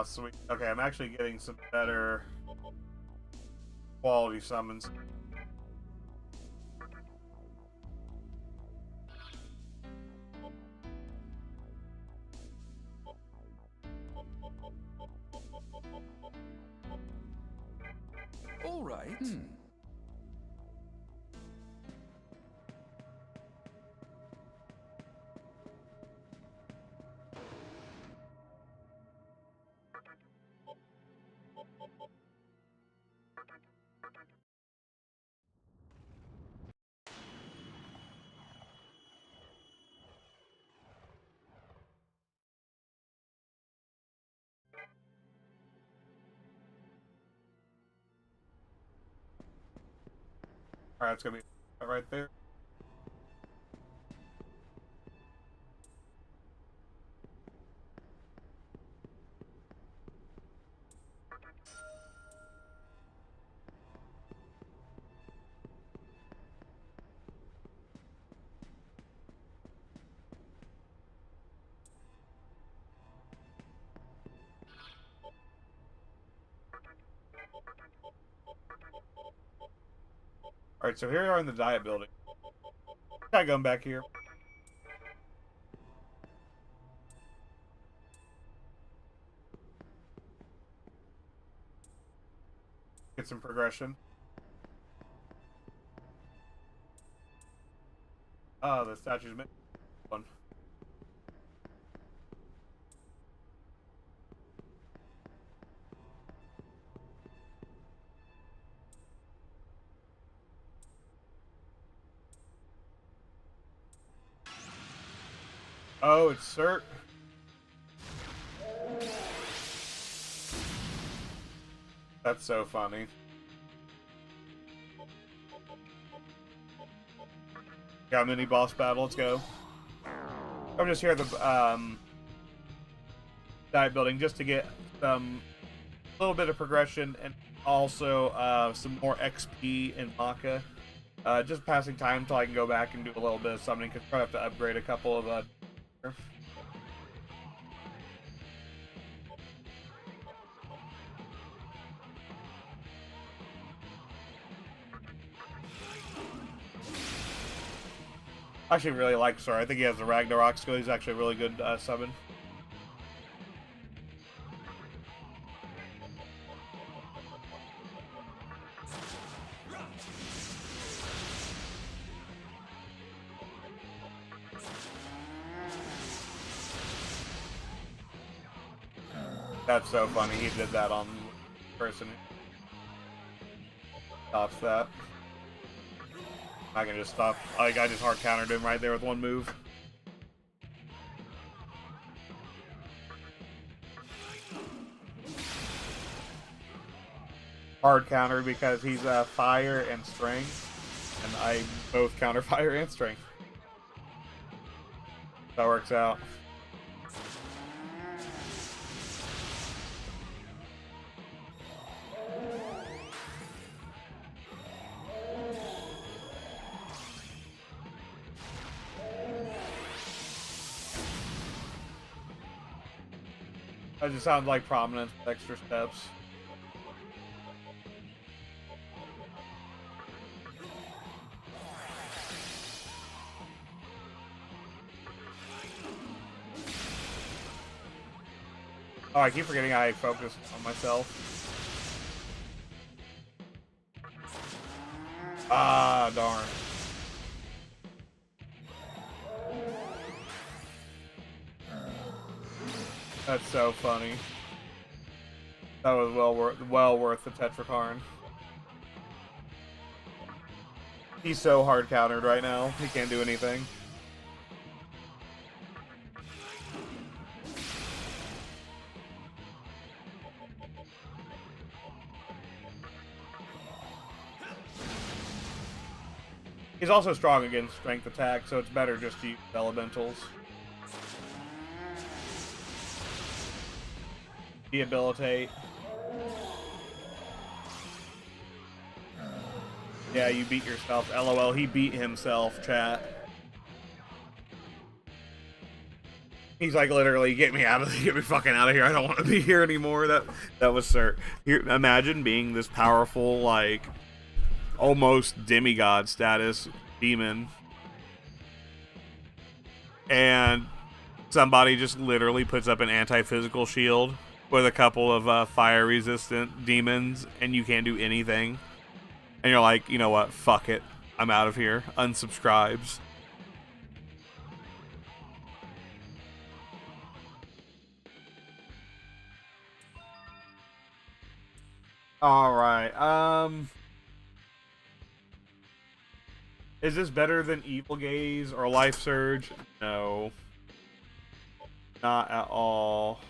Sweet. Okay, I'm actually getting some better quality summons. All right. Alright, it's gonna be right there. Alright, so here we are in the diet building. Try going back here. Get some progression. Oh, the statue's made one. Oh, it's Cert. That's so funny. Got a mini boss battle. Let's go. I'm just here at the diet building just to get some little bit of progression and also some more XP in Maka. Just passing time until I can go back and do a little bit of summoning because I probably have to upgrade a couple of I actually really like Sir. I think he has the Ragnarok skill. He's actually a really good summon. That's so funny. He did that on person. Stops that. I can just stop. Like, I just hard countered him right there with one move. Hard counter because he's fire and strength, and I both counter fire and strength. That works out. That just sounds like prominence with extra steps. Oh, I keep forgetting I focused on myself. Ah, darn. That's so funny. That was well worth the Tetrakarn. He's so hard countered right now. He can't do anything. He's also strong against strength attack, so it's better just to use elementals. Debilitate. Yeah, you beat yourself. LOL, he beat himself, chat. He's like, literally, get me fucking out of here. I don't want to be here anymore. That was sir. Here, imagine being this powerful, like, almost demigod status demon, and somebody just literally puts up an anti-physical shield with a couple of fire resistant demons, and you can't do anything, and you're like, you know what, fuck it, I'm out of here. Unsubscribes. All right. Is this better than Evil Gaze or Life Surge? No. Not at all.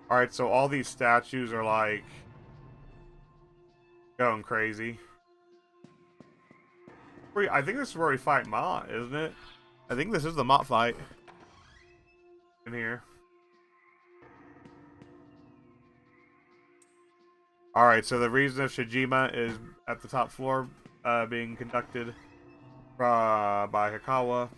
Alright, so all these statues are like going crazy. I think this is where we fight Mott, isn't it? I think this is the Mott fight. In here. Alright, so the reason of Shijima is at the top floor being conducted by Hikawa.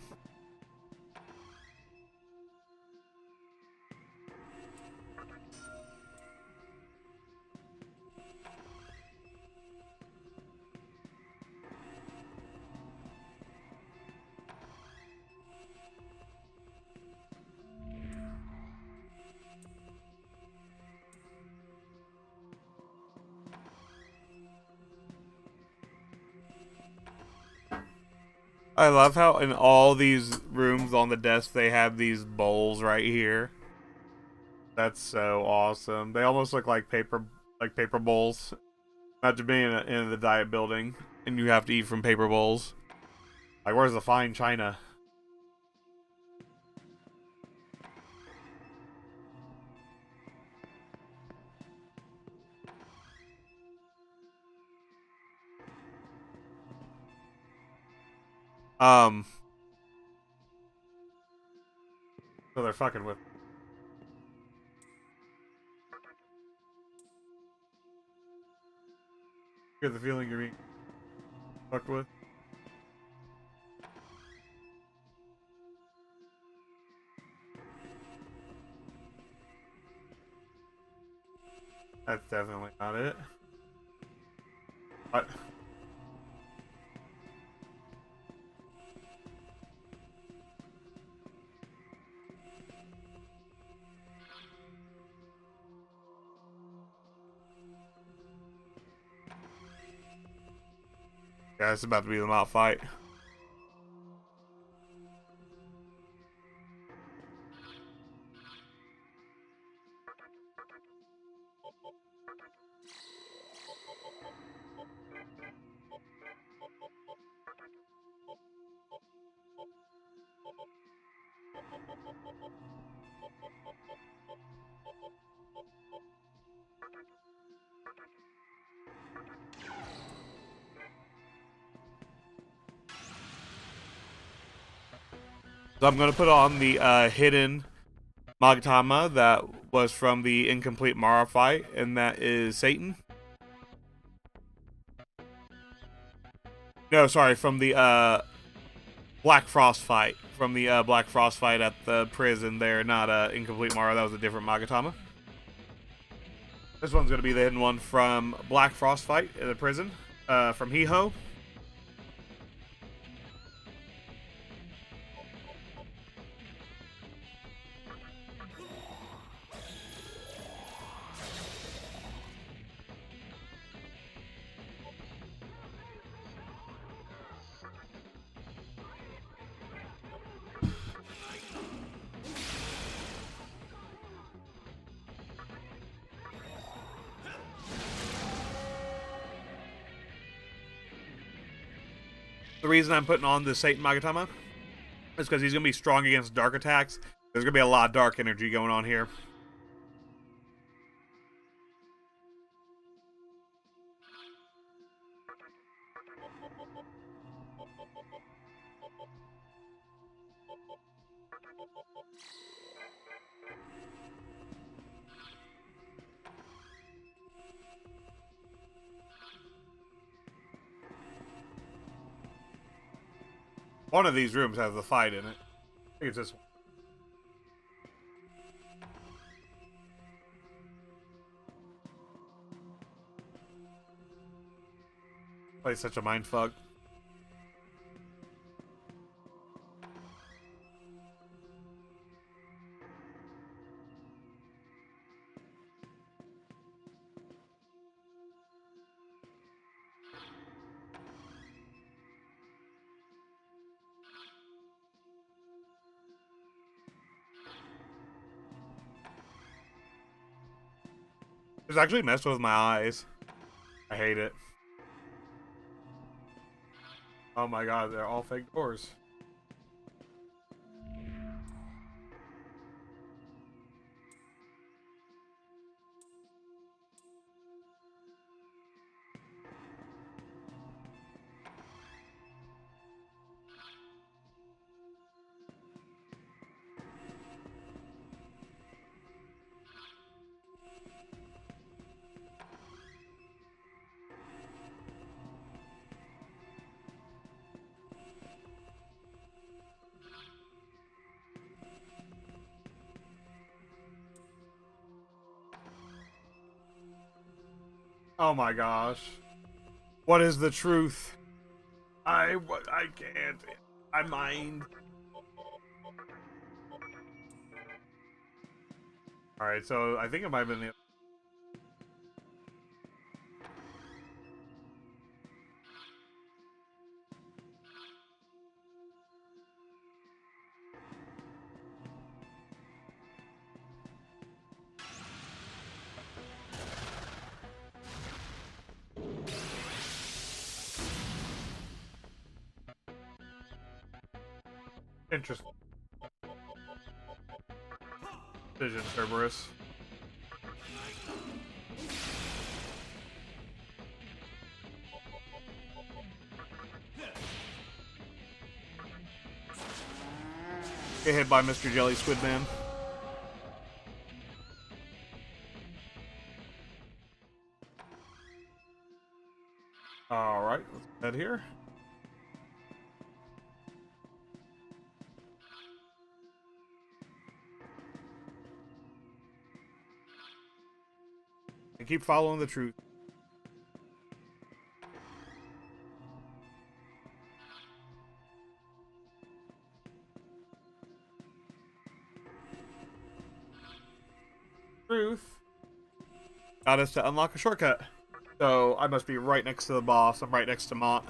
I love how in all these rooms on the desk they have these bowls right here. That's so awesome. They almost look like paper bowls. Imagine being in the diet building and you have to eat from paper bowls. Like, where's the fine china? So they're fucking with. You get the feeling you're being fucked with. That's definitely not it. What? Yeah, it's about to be the mob fight. So I'm going to put on the hidden Magatama that was from the incomplete Mara fight, and that is Satan. No, sorry, from the Black Frost fight. From the Black Frost fight at the prison there, not incomplete Mara. That was a different Magatama. This one's going to be the hidden one from Black Frost fight in the prison from Hiho. The reason I'm putting on the Satan Magatama is because he's going to be strong against dark attacks. There's going to be a lot of dark energy going on here. One of these rooms has a fight in it. I think it's this one. Play such a mindfuck. It's actually messed with my eyes. I hate it. Oh my god, they're all fake doors. Oh my gosh. What is the truth? I can't. I mind. Alright, so I think it might have been the... Interesting. Vision, Cerberus. Get hit by Mr. Jelly Squid Man. Alright, let's head here. And keep following the truth. Truth got us to unlock a shortcut. So I must be right next to the boss. I'm right next to Mott.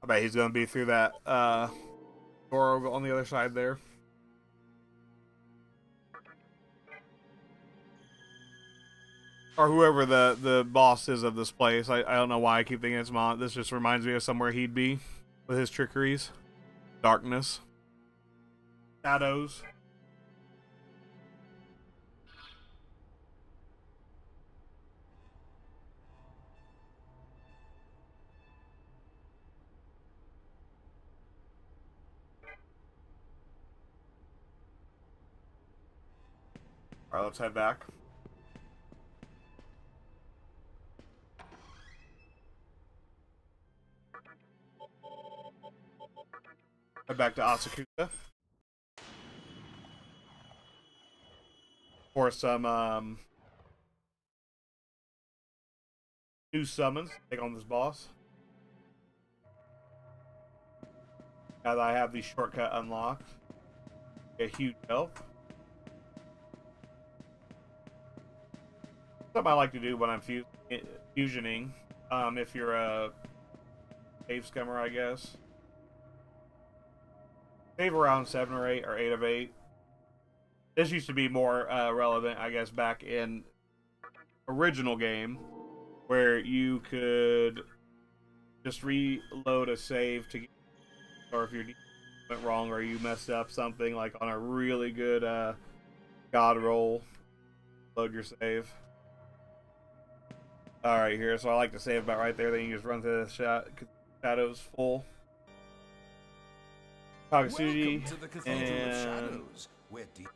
I bet he's gonna be through that door on the other side there. Or whoever the boss is of this place. I don't know why I keep thinking it's Mont. This just reminds me of somewhere he'd be with his trickeries. Darkness. Shadows. Alright, let's head back. Head back to Asakusa. For some new summons to take on this boss. Now that I have the shortcut unlocked. A huge help. Something I like to do when I'm fusioning. If you're a cave scummer, I guess. Save around 7 or 8 or 8 of 8. This used to be more relevant, I guess, back in original game, where you could just reload a save to get, or if you went wrong or you messed up something like on a really good god roll, load your save. Alright, here, so I like to save about right there, then you just run through the shadows full. Takasuji, Welcome to the Cathedral of Shadows, where save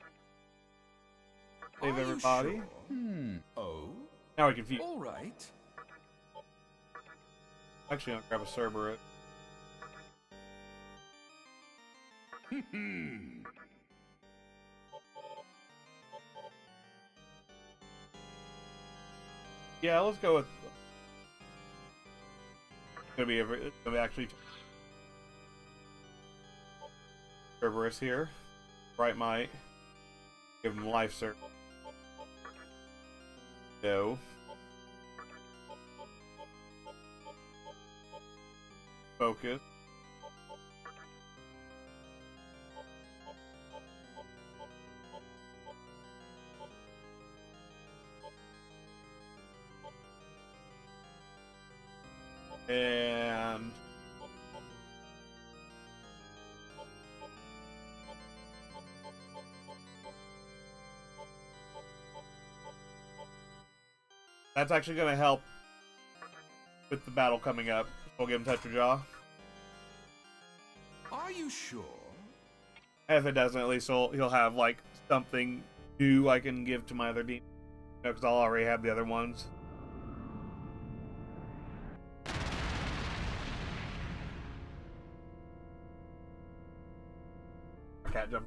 Are you everybody. sure? Oh? Now we can fuse. All right. Actually, I'll grab a Cerberus. Yeah, let's go with. It's gonna be actually Cerberus here. Bright Might. Give him life cert. No. Focus. And that's actually going to help with the battle coming up. We'll give him Touch of Jaw. Are you sure? And if it doesn't, at least he'll have like something new I can give to my other demons. Because I'll already have the other ones. Cat jump.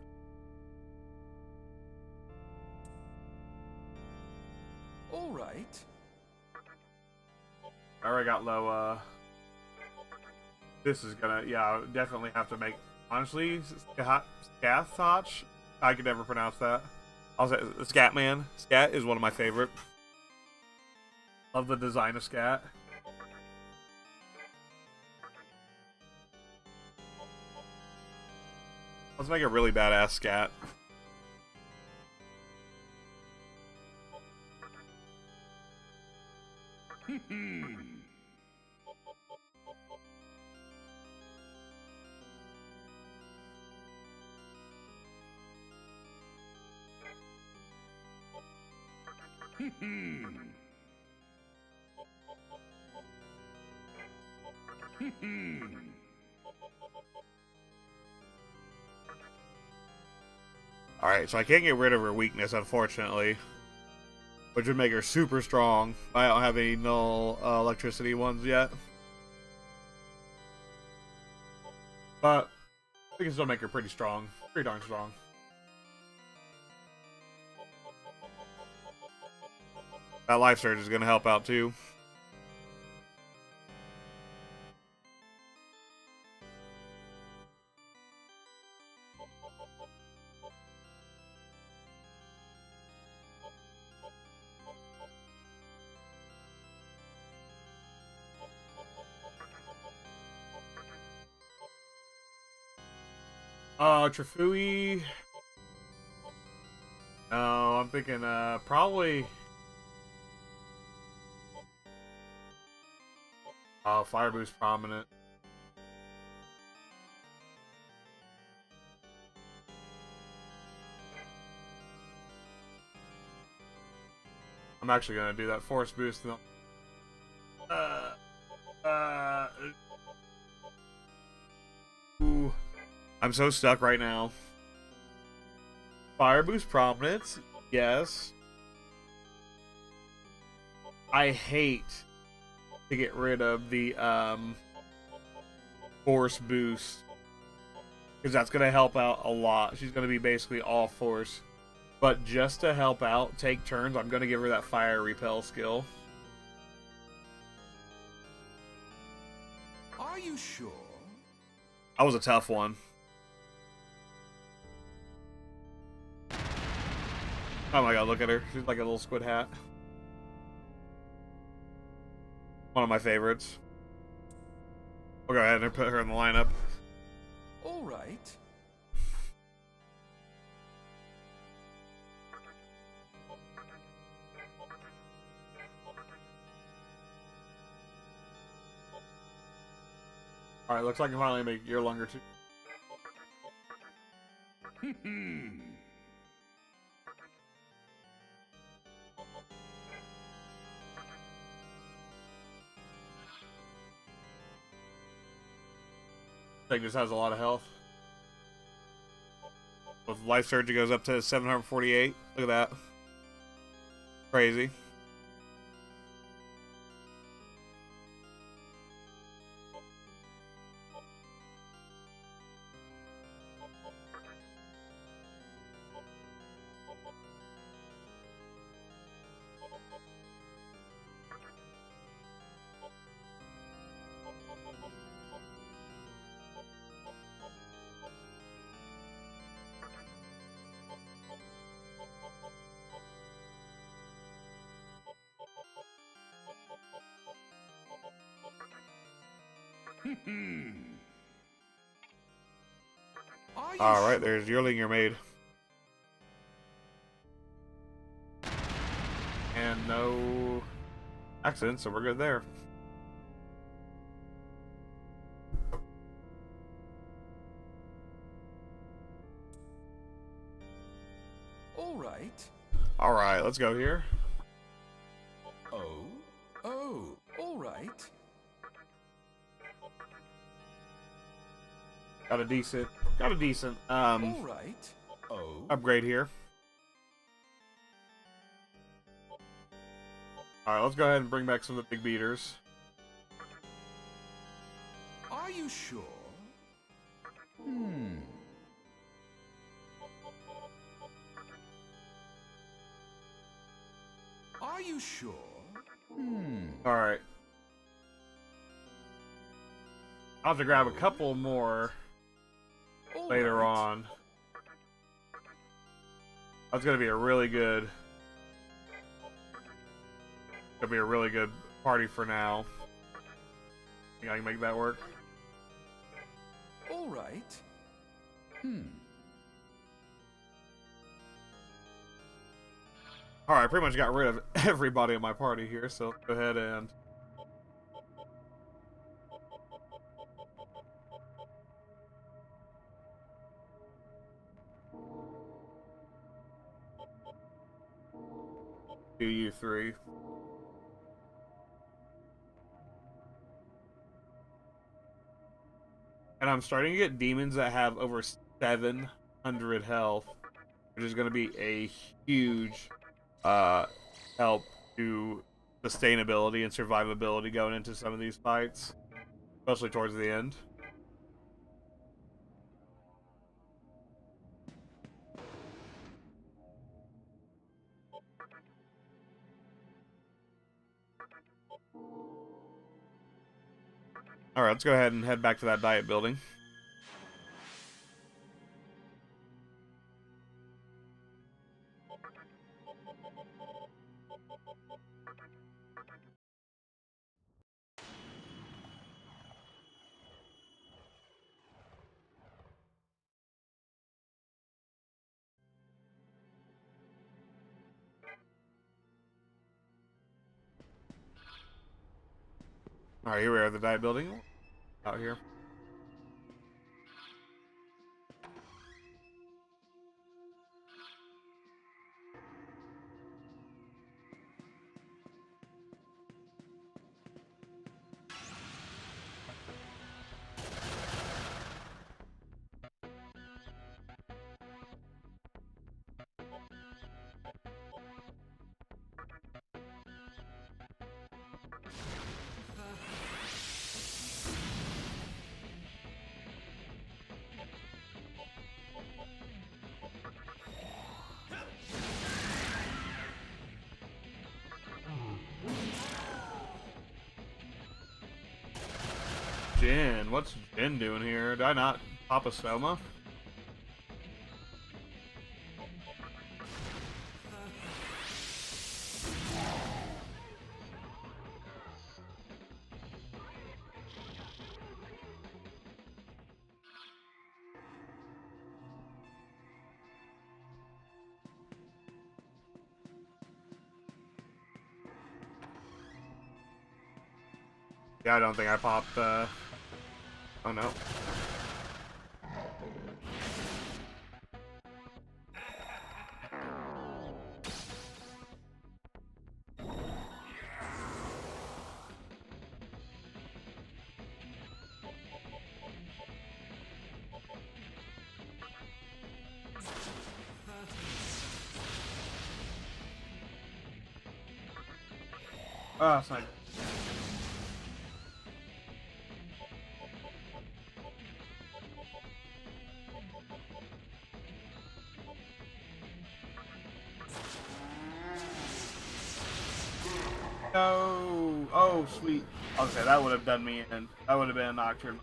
All right. I already got low, this is gonna, yeah, I definitely have to make, honestly, Scathach? I could never pronounce that. I'll say, Scatman. Scat is one of my favorite. Love the design of Scat. Let's make a really badass Scat. Alright, so I can't get rid of her weakness, unfortunately. Which would make her super strong. I don't have any null electricity ones yet. But we can still make her pretty strong. Pretty darn strong. That life surge is going to help out too. Trifui. No, I'm thinking probably Fire Boost Prominent. I'm actually gonna do that Force Boost. Ooh. I'm so stuck right now. Fire Boost Prominence, yes. I hate to get rid of the Force Boost, because that's going to help out a lot. She's going to be basically all Force. But just to help out, take turns, I'm going to give her that Fire Repel skill. Are you sure? That was a tough one. Oh my god, look at her. She's like a little squid hat. One of my favorites. We'll go ahead and put her in the lineup. All right. Alright, looks like I can finally make your longer too. Thing just has a lot of health. With Life Surge, it goes up to 748. Look at that. Crazy. Alright, there's Yearling your maid. And no accidents, so we're good there. All right. Alright, let's go here. Oh, all right. Got a decent All right. Oh. upgrade here. Alright, let's go ahead and bring back some of the big beaters. Are you sure? Are you sure? Alright. I'll have to grab a couple more All later right. on. That's gonna be a really good. Gonna be a really good party for now. Think I can make that work? All right. Alright, I pretty much got rid of everybody in my party here, so let's go ahead and do you three. And I'm starting to get demons that have over 700 health, which is going to be a huge help to sustainability and survivability going into some of these fights, especially towards the end. Alright, let's go ahead and head back to that diet building. Alright, here we are at the diet building. Out here. Jin, what's Jin doing here? Did I not pop a Soma? Yeah, I don't think I popped, oh no. Oh, it's not. No. Oh, sweet. Okay, that would have done me in. That would have been a Nocturne.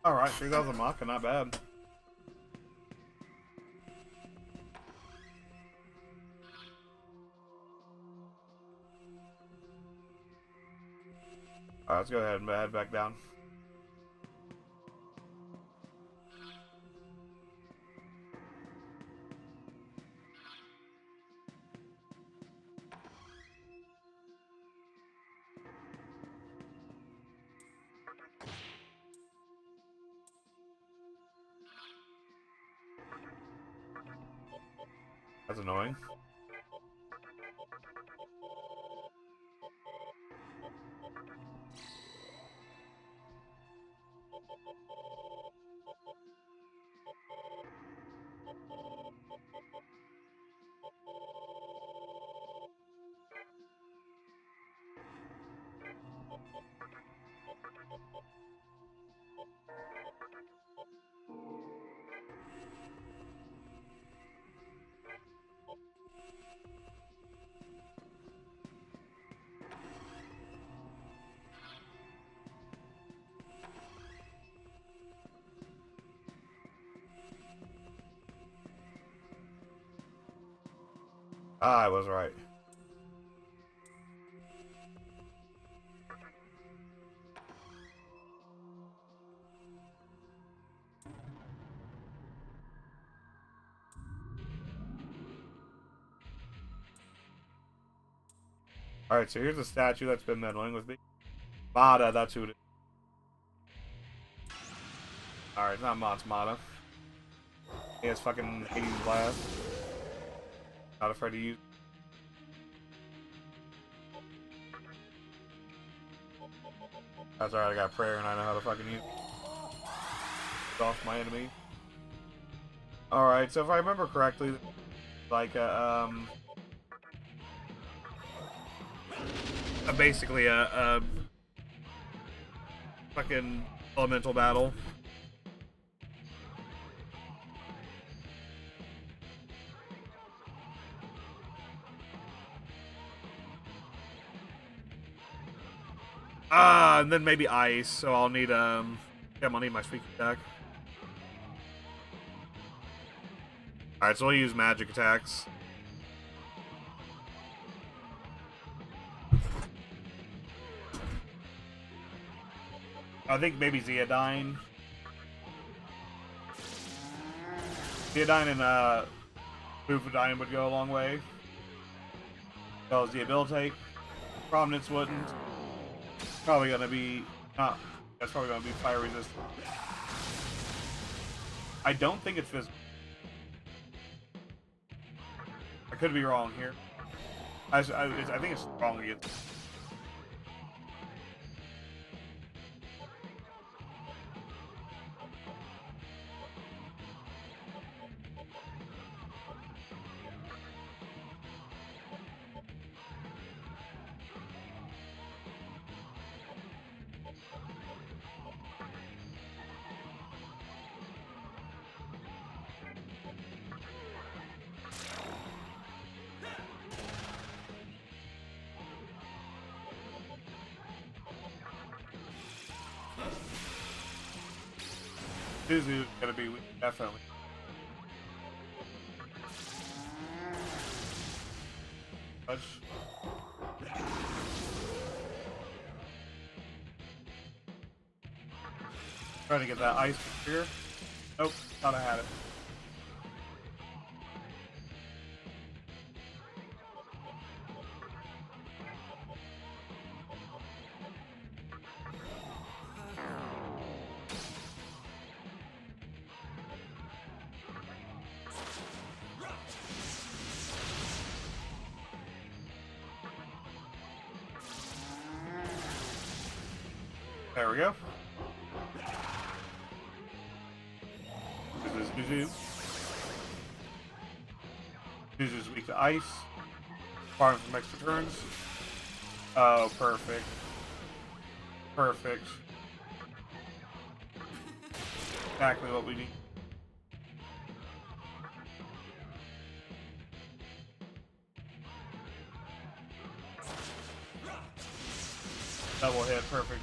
Alright, 3,000 Maka, not bad. Alright, let's go ahead and head back down. That's annoying. I was right. Alright, so here's a statue that's been meddling with me. Bada, that's who it is. Alright, it's not Matsumoto. He has fucking Hades Blast. Not afraid to use. That's alright, I got prayer and I know how to fucking use it. Off my enemy. Alright, so if I remember correctly, like basically a fucking elemental battle. And then maybe ice, so I'll need yeah, I'll need my sneak attack. Alright, so I'll use magic attacks. I think maybe Zeodyne. Zeodyne and Bufadine would go a long way. As well as the ability. Prominence wouldn't. Probably gonna be that's probably gonna be fire resistant. I don't think it's physical. I could be wrong here. I think it's strong against. Suzu's gonna be weak, definitely. Touch. Trying to get that ice here. Nope, thought I had it. There we go. This is Zuzu. Zuzu's weak to ice. Farm from extra turns. Oh, perfect. Perfect. Exactly what we need. Double hit, perfect.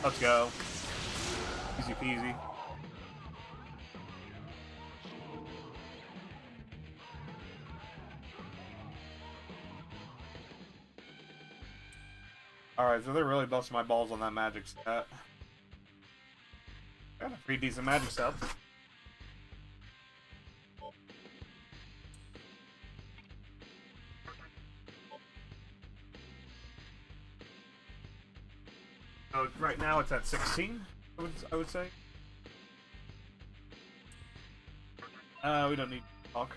Let's go. Easy peasy. Alright, so they're really busting my balls on that magic stat. Got a pretty decent magic stat. So right now it's at 16, I would say. We don't need to talk.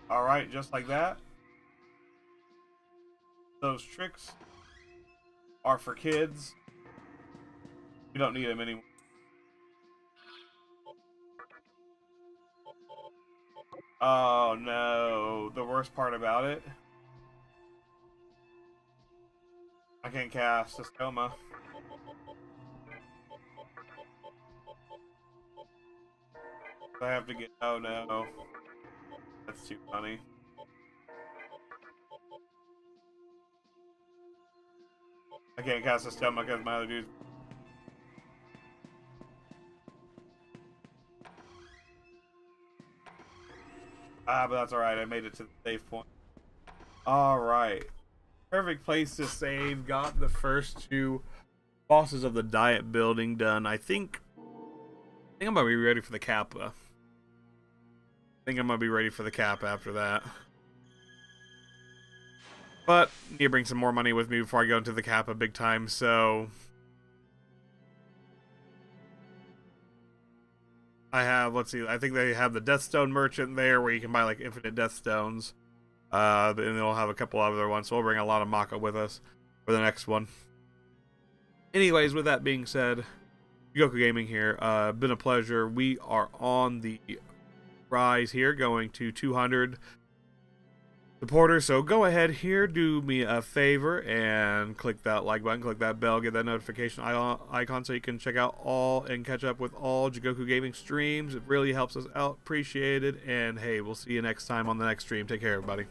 Alright, just like that. Those tricks are for kids. We don't need them anymore. Oh no, the worst part about it. I can't cast a Stoma. I have to get, oh no. That's too funny. I can't cast a Stoma because my other dude's. Ah, but that's alright, I made it to the save point. Alright. Perfect place to save. Got the first two bosses of the diet building done. I think I'm about to be ready for the Kappa. think I'm gonna be ready for the cap after that. But need to bring some more money with me before I go into the Kappa big time, so I have, let's see, I think they have the Deathstone merchant there where you can buy like infinite Deathstones. And they'll have a couple other ones, so we'll bring a lot of Maka with us for the next one. Anyways, with that being said, Goku Gaming here. Been a pleasure. We are on the rise here, going to 200 supporters. So go ahead here, do me a favor, and click that like button, click that bell, get that notification icon so you can check out all and catch up with all Goku Gaming streams. It really helps us out. Appreciate it. And hey, we'll see you next time on the next stream. Take care, everybody.